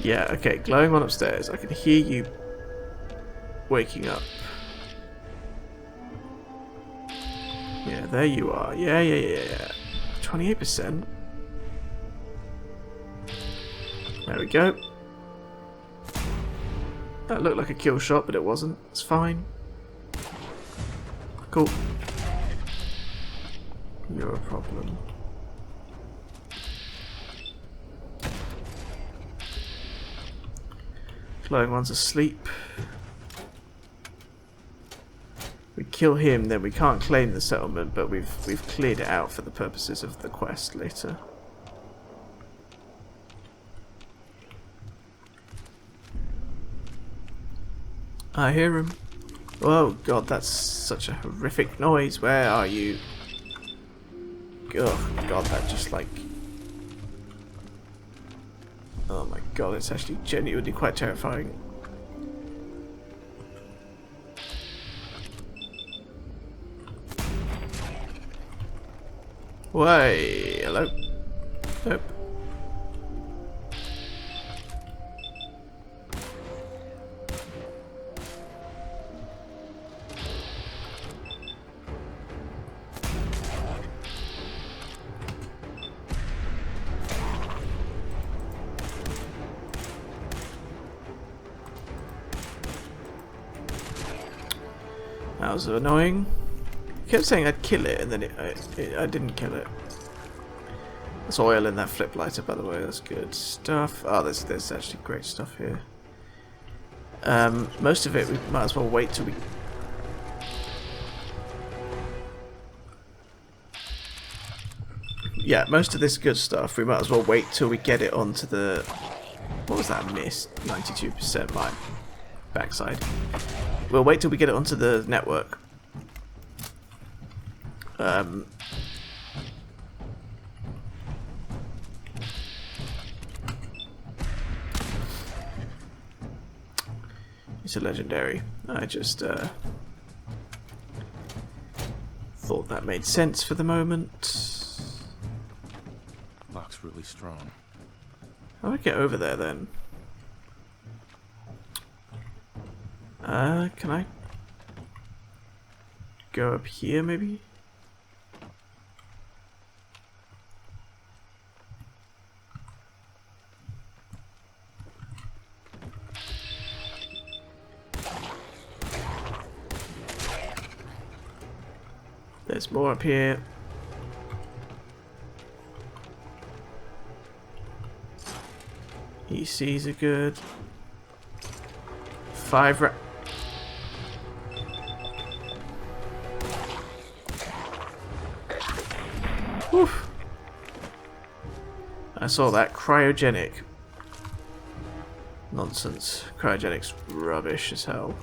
Yeah, okay, glowing one upstairs. I can hear you waking up. Yeah, there you are. Yeah. 28%. There we go. That looked like a kill shot, but it wasn't. It's fine. Cool. You're a problem. Glowing one's asleep. We kill him, then we can't claim the settlement, but we've cleared it out for the purposes of the quest later. I hear him. Oh god, that's such a horrific noise. Where are you? Oh god, that just like... Oh my god, it's actually genuinely quite terrifying. Way, hello. Nope. That was annoying. I kept saying I'd kill it, and then I didn't kill it. There's oil in that flip lighter, by the way. That's good stuff. Oh, there's actually great stuff here. Most of it we might as well wait till we... Yeah, most of this good stuff we might as well wait till we get it onto the... What was that miss? 92% my backside. We'll wait till we get it onto the network. It's a legendary. I just thought that made sense for the moment. Lock's really strong. How do I get over there then? Can I go up here maybe? There's more up here. ECs are good. 5 Oof. I saw that. Cryogenic. Nonsense. Cryogenic's rubbish as hell.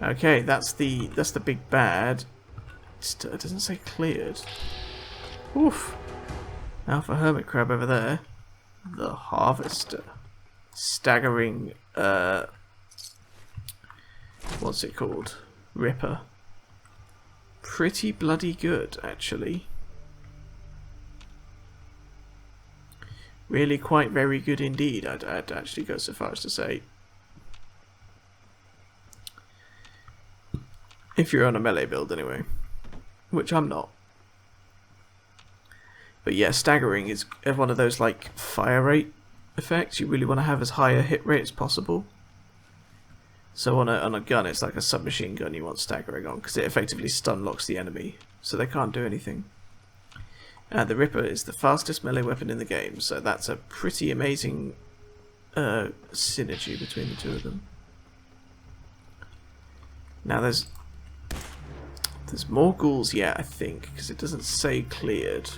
Okay, that's the big bad. It doesn't say cleared. Oof. Alpha hermit crab over there. The harvester. Staggering. What's it called? Ripper. Pretty bloody good, actually. Really quite very good indeed, I'd actually go so far as to say. If you're on a melee build anyway. Which I'm not. But yeah, staggering is one of those like fire rate effects. You really want to have as high a hit rate as possible. So on a gun, it's like a submachine gun you want staggering on, because it effectively stun locks the enemy, so they can't do anything. The Ripper is the fastest melee weapon in the game, so that's a pretty amazing synergy between the two of them. Now there's more ghouls yet, I think, because it doesn't say cleared.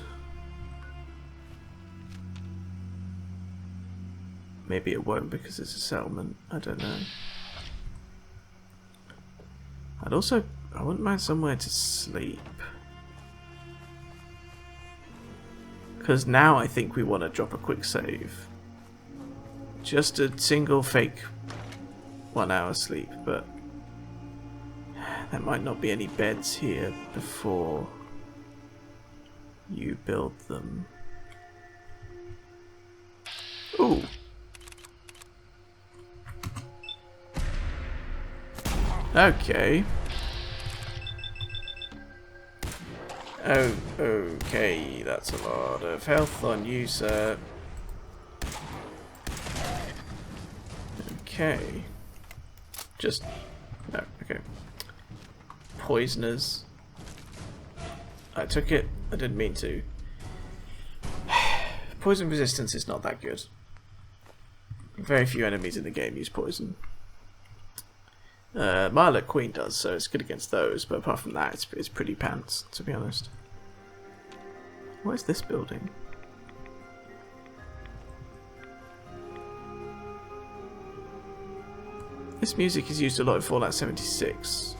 Maybe it won't because it's a settlement, I don't know. I wouldn't mind somewhere to sleep. Because now I think we want to drop a quick save. Just a single fake 1 hour sleep, but there might not be any beds here before you build them. Ooh, Okay. Oh, okay, that's a lot of health on you, sir. Okay. Just... no, okay. Poisoners. I took it. I didn't mean to. Poison resistance is not that good. Very few enemies in the game use poison. Marlet Queen does, so it's good against those, but apart from that, it's pretty pants, to be honest. What is this building? This music is used a lot in Fallout 76.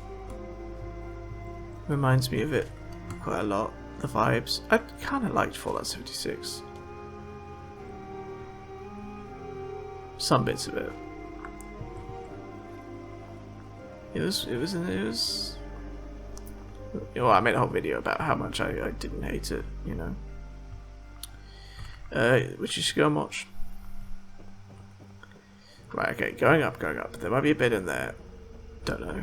Reminds me of it quite a lot. The vibes. I kind of liked Fallout 76. Some bits of it. It was. Well, I made a whole video about how much I didn't hate it, you know. Which you should go and watch. Right, okay, going up. There might be a bit in there. Don't know.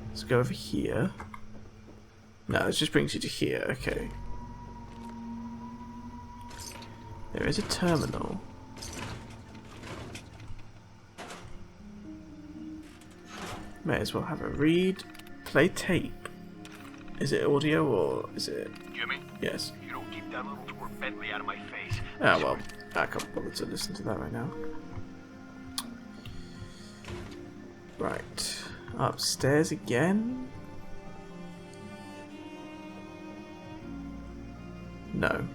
Let's go over here. No, this just brings you to here, okay. There is a terminal. May as well have a read. Play tape. Is it audio or is it... Jimmy? Yes. If you don't keep that little twerp Bentley out of my face. Ah, well, I can't bother to listen to that right now. Right. Upstairs again? No.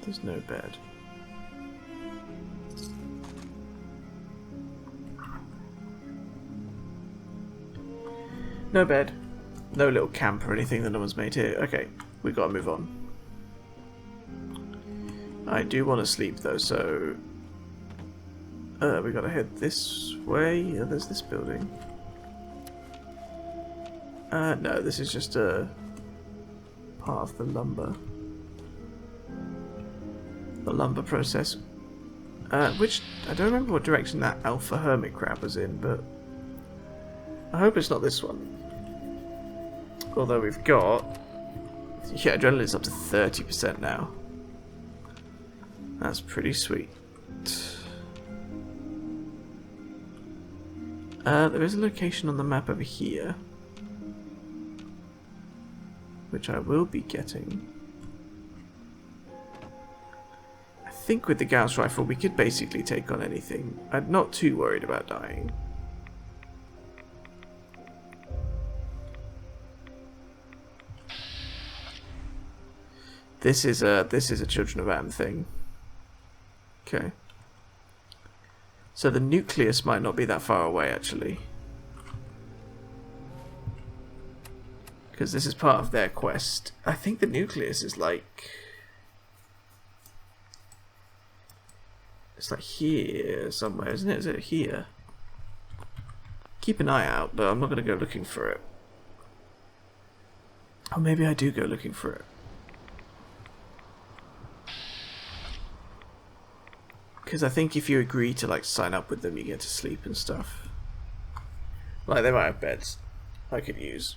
There's no bed. No bed. No little camp or anything that no one's made here. Okay, we gotta move on. I do want to sleep though, so... we gotta head this way. Oh, there's this building. No, this is just a part of the lumber. The lumber process. Which, I don't remember what direction that alpha hermit crab was in, but... I hope it's not this one. Although we've got... yeah, adrenaline's up to 30% now. That's pretty sweet. There is a location on the map over here. Which I will be getting. I think with the Gauss rifle we could basically take on anything. I'm not too worried about dying. This is a Children of Atom thing. Okay. So the nucleus might not be that far away actually. Because this is part of their quest. I think the nucleus is like... it's like here somewhere, isn't it? Is it here? Keep an eye out, but I'm not going to go looking for it. Or maybe I do go looking for it. Because I think if you agree to like sign up with them, you get to sleep and stuff. Like they might have beds I could use.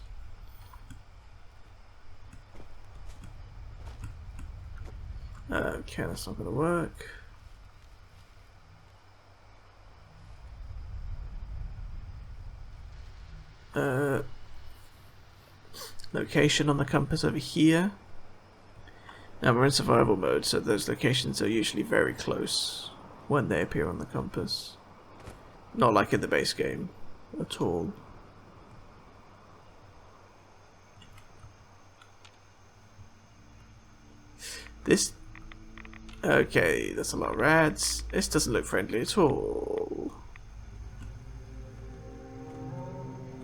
Okay, that's not going to work. Location on the compass over here. Now we're in survival mode, so those locations are usually very close when they appear on the compass. Not like in the base game at all. This... okay, that's a lot of rats. This doesn't look friendly at all.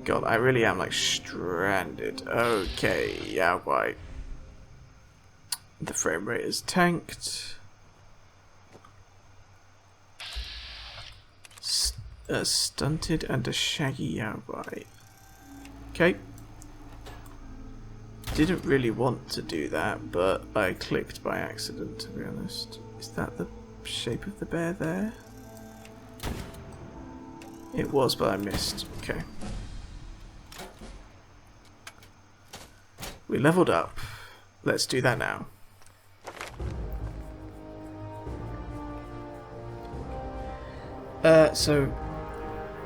God, I really am like stranded. Okay, yeah, right. The frame rate is tanked. Stunted and a shaggy Yaobai. Okay. Didn't really want to do that, but I clicked by accident, to be honest. Is that the shape of the bear there? It was, but I missed. Okay. We leveled up. Let's do that now. So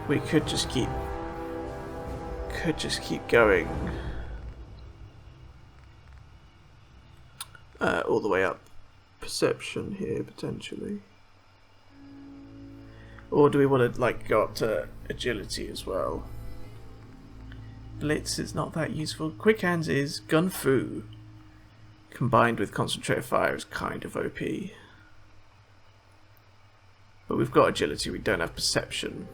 we could just keep going all the way up perception here potentially, or do we want to like go up to agility as well? Blitz is not that useful. Quick hands is. Gun Fu combined with concentrated fire is kind of OP. But we've got agility, we don't have perception.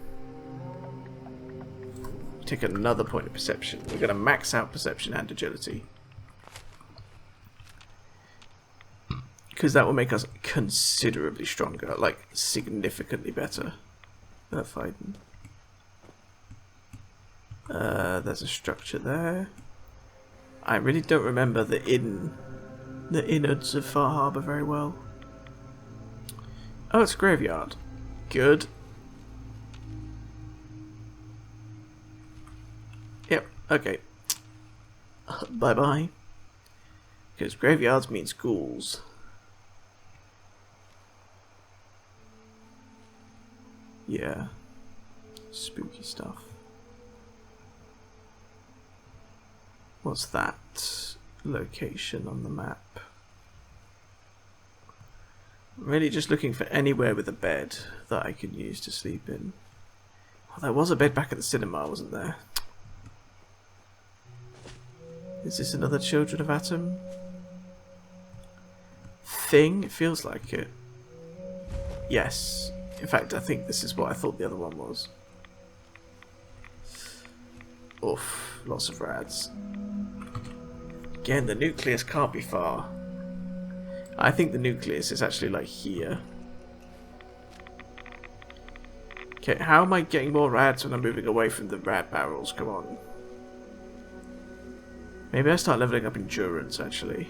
Take another point of perception. We're going to max out perception and agility. Because that will make us considerably stronger, like significantly better at fighting. There's a structure there. I really don't remember the innards of Far Harbor very well. Oh, it's a graveyard. Good. Yep, okay. Bye bye. Because graveyards mean schools. Yeah. Spooky stuff. What's that location on the map? I'm really just looking for anywhere with a bed that I can use to sleep in. Oh, there was a bed back at the cinema, wasn't there? Is this another Children of Atom thing? It feels like it. Yes. In fact, I think this is what I thought the other one was. Oof. Lots of rads. Again, the nucleus can't be far. I think the nucleus is actually like here. Okay, how am I getting more rads when I'm moving away from the rad barrels? Come on. Maybe I start leveling up endurance, actually.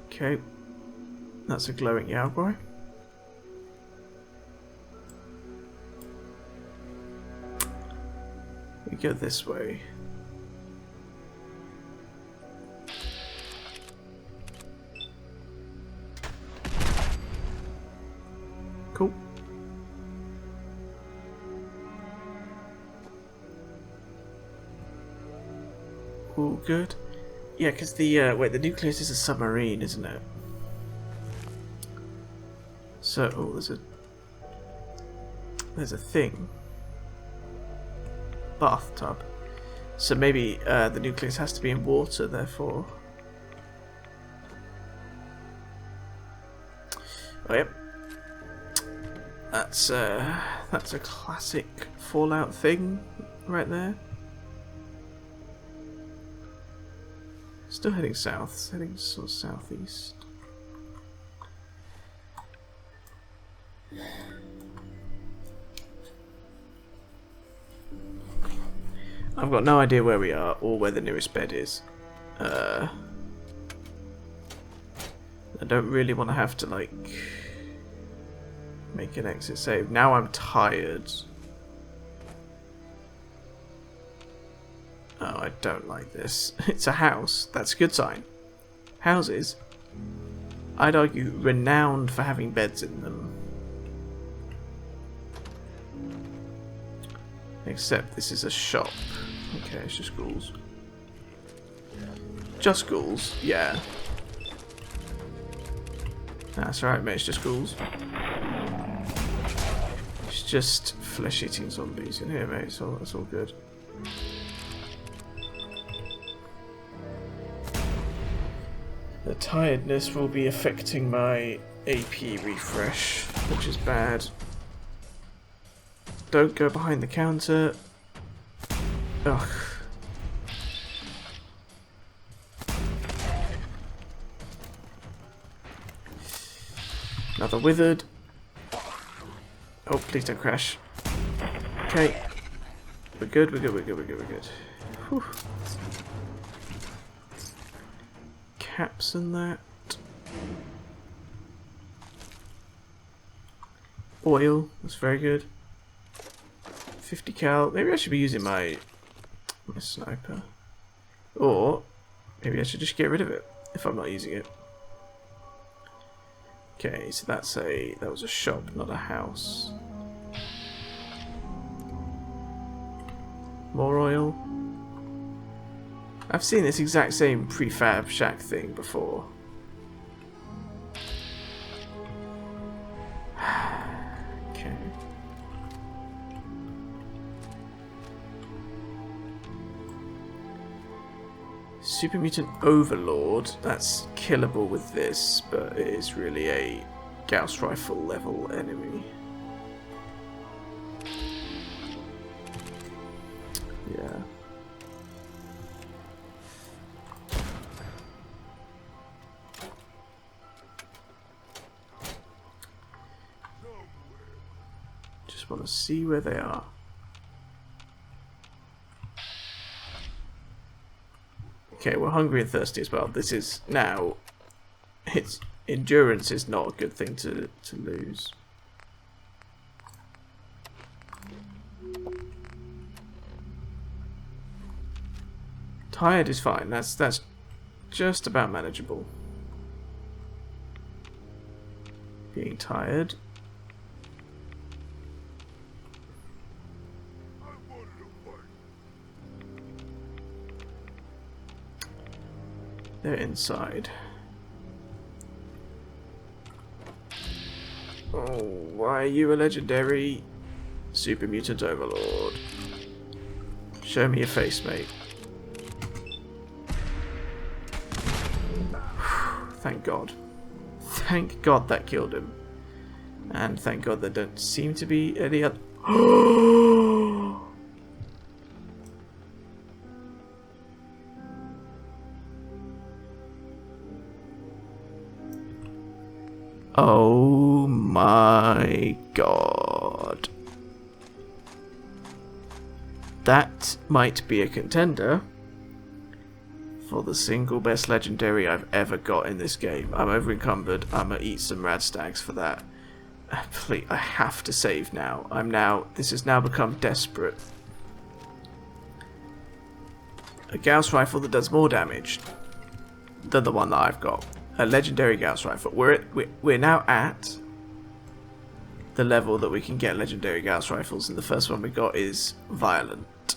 Okay. That's a glowing Yaograi. We go this way. Cool. All good. Yeah, because the wait, the nucleus is a submarine, isn't it? So, oh, there's a thing. Bathtub. So maybe the nucleus has to be in water, therefore. Oh yep. That's a classic Fallout thing right there. Still heading south, heading sort of southeast. I've got no idea where we are or where the nearest bed is. I don't really want to have to like make an exit save. Now I'm tired. Oh, I don't like this. It's a house. That's a good sign. Houses, I'd argue, renowned for having beds in them. Except this is a shop. Okay, it's just ghouls. Just ghouls? Yeah. That's alright, mate, it's just ghouls. It's just flesh-eating zombies in here, mate, so that's all good. The tiredness will be affecting my AP refresh, which is bad. Don't go behind the counter. Ugh. Another withered. Oh, please don't crash. Okay. We're good, we're good, we're good, we're good, we're good. Whew. Caps and that. Oil, that's very good. 50 cal. Maybe I should be using my My sniper. Or maybe I should just get rid of it if I'm not using it. Okay, so that was a shop, not a house. More oil. I've seen this exact same prefab shack thing before. Okay. Super Mutant Overlord, that's killable with this, but it is really a Gauss Rifle level enemy. Yeah. Just want to see where they are. Okay, we're hungry and thirsty as well. This is now... Its endurance is not a good thing to lose. Tired is fine. That's just about manageable. Being tired. They're inside. Oh, why are you a legendary Super Mutant Overlord? Show me your face, mate. Thank God. Thank God that killed him. And thank God there don't seem to be any other... Oh my God. That might be a contender for the single best legendary I've ever got in this game. I'm over encumbered. I'm gonna eat some rad stags for that. Please, I have to save now. This has now become desperate. A Gauss rifle that does more damage than the one that I've got. A legendary Gauss rifle. We're now at the level that we can get legendary Gauss rifles, and the first one we got is Violent,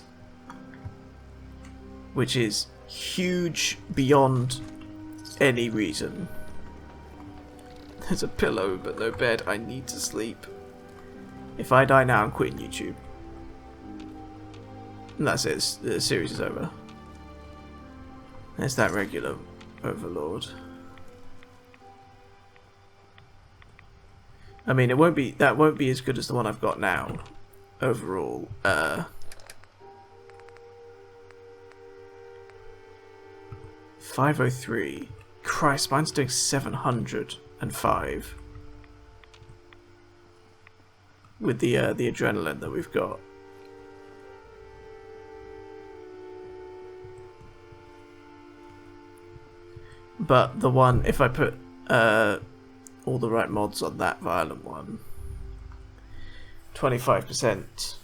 which is huge beyond any reason. There's a pillow but no bed. I need to sleep. If I die now, I'm quitting YouTube. And that's it. The series is over. There's that regular Overlord. I mean, that won't be as good as the one I've got now. Overall, 503. Christ, mine's doing 705 with the adrenaline that we've got. But the one, if I put all the right mods on that Violent one, 25%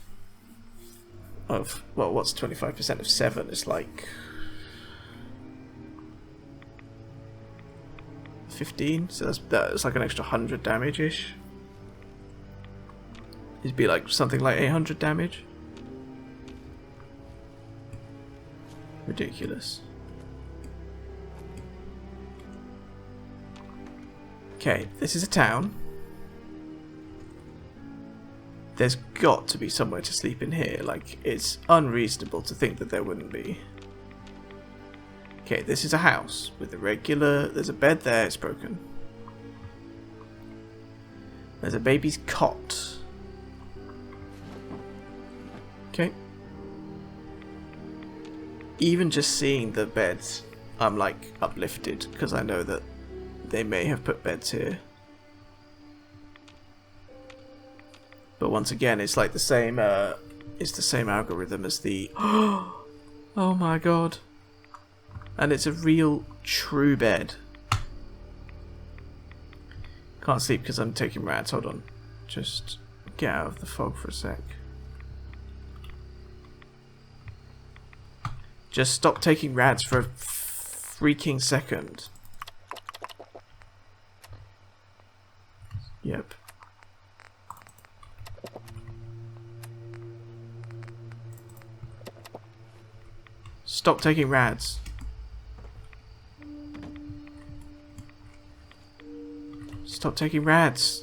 of, well, what's 25% of 7? It's like 15, so that's like an extra 100 damage-ish. It'd be like something like 800 damage. Ridiculous. Okay, this is a town. There's got to be somewhere to sleep in here. Like, it's unreasonable to think that there wouldn't be. Okay, this is a house with a regular... There's a bed there, it's broken. There's a baby's cot. Okay. Even just seeing the beds, I'm like uplifted, because I know that they may have put beds here. But once again, it's like the same algorithm as the... Oh my God. And it's a real, true bed. Can't sleep because I'm taking rats. Hold on. Just get out of the fog for a sec. Just stop taking rads for a freaking second. Yep. Stop taking rads. Stop taking rads.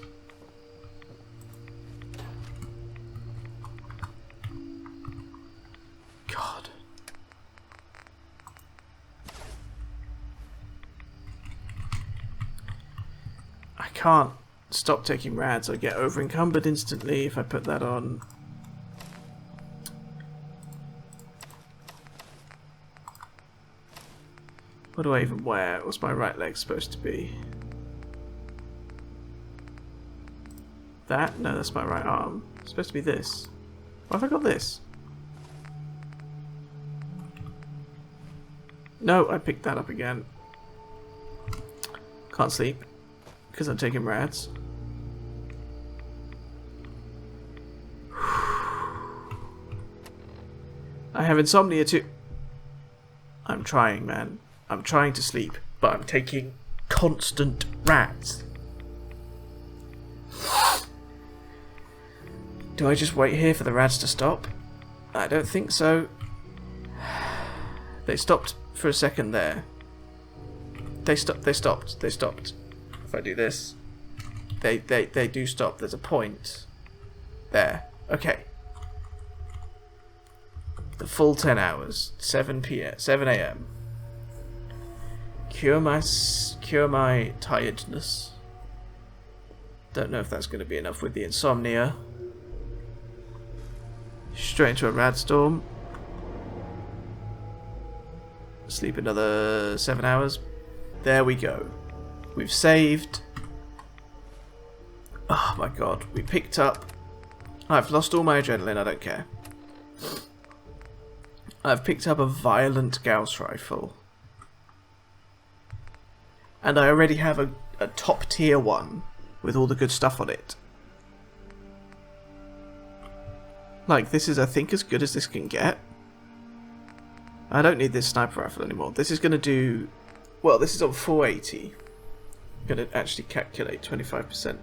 God. I can't stop taking rads. I get over encumbered instantly if I put that on. What do I even wear? What's my right leg supposed to be? That? No, that's my right arm. It's supposed to be this. Why have I got this? No, I picked that up again. Can't sleep because I'm taking rads. I have insomnia too. I'm trying, man. I'm trying to sleep, but I'm taking constant rads. Do I just wait here for the rads to stop? I don't think so. They stopped for a second there. They stopped. If I do this, they do stop. There's a point there. Okay. The full 10 hours, 7 a.m. Cure my tiredness. Don't know if that's going to be enough with the insomnia. Straight into a rad storm. Sleep another 7 hours. There we go. We've saved. Oh my god. We picked up. I've lost all my adrenaline. I don't care. I've picked up a violent Gauss rifle. And I already have a top tier one with all the good stuff on it. Like, this is, I think, as good as this can get. I don't need this sniper rifle anymore. This is going to do... Well, this is on 480. I'm going to actually calculate 25%.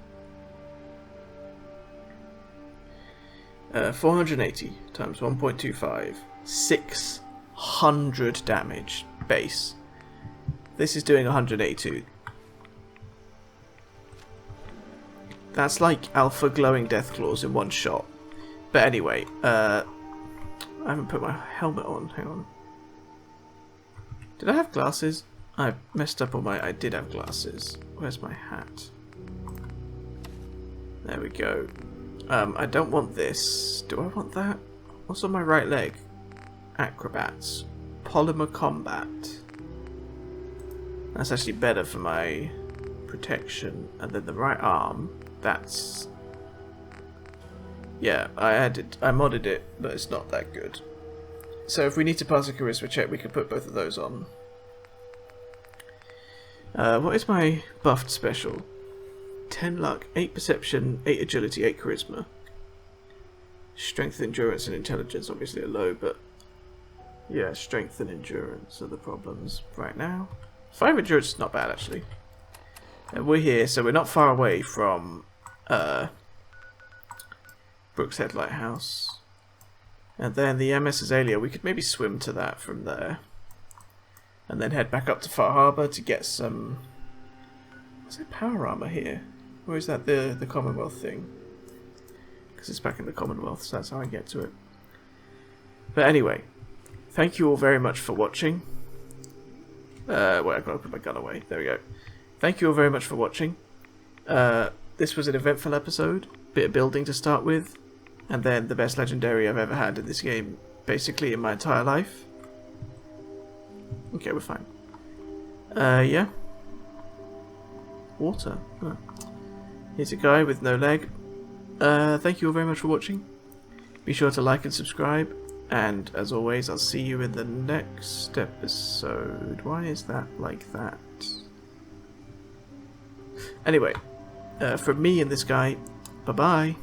480 times 1.25. 600 damage base. This is doing 182. That's like alpha glowing death claws in one shot. But anyway, I haven't put my helmet on. Hang on. Did I have glasses? I messed up on my... I did have glasses. Where's my hat? There we go. I don't want this. Do I want that? What's on my right leg? Acrobats. Polymer combat. That's actually better for my protection. And then the right arm. That's... Yeah, I modded it, but it's not that good. So if we need to pass a charisma check, we can put both of those on. What is my buffed special? 10 luck, 8 perception, 8 agility, 8 charisma. Strength, endurance, and intelligence obviously are low, but... Yeah, strength and endurance are the problems right now. 5 endurance is not bad, actually. And we're here, so we're not far away from... Brooks Head Lighthouse. And then the MS Azalea, we could maybe swim to that from there. And then head back up to Far Harbour to get some... Is there power armor here? Or is that the Commonwealth thing? Because it's back in the Commonwealth, so that's how I get to it. But anyway, thank you all very much for watching. Wait, I've got to put my gun away. There we go. Thank you all very much for watching. This was an eventful episode. Bit of building to start with. And then the best legendary I've ever had in this game, basically in my entire life. Okay, we're fine. Yeah. Water. Huh. Here's a guy with no leg. Thank you all very much for watching. Be sure to like and subscribe. And as always, I'll see you in the next episode. Why is that like that? Anyway, from me and this guy, bye-bye.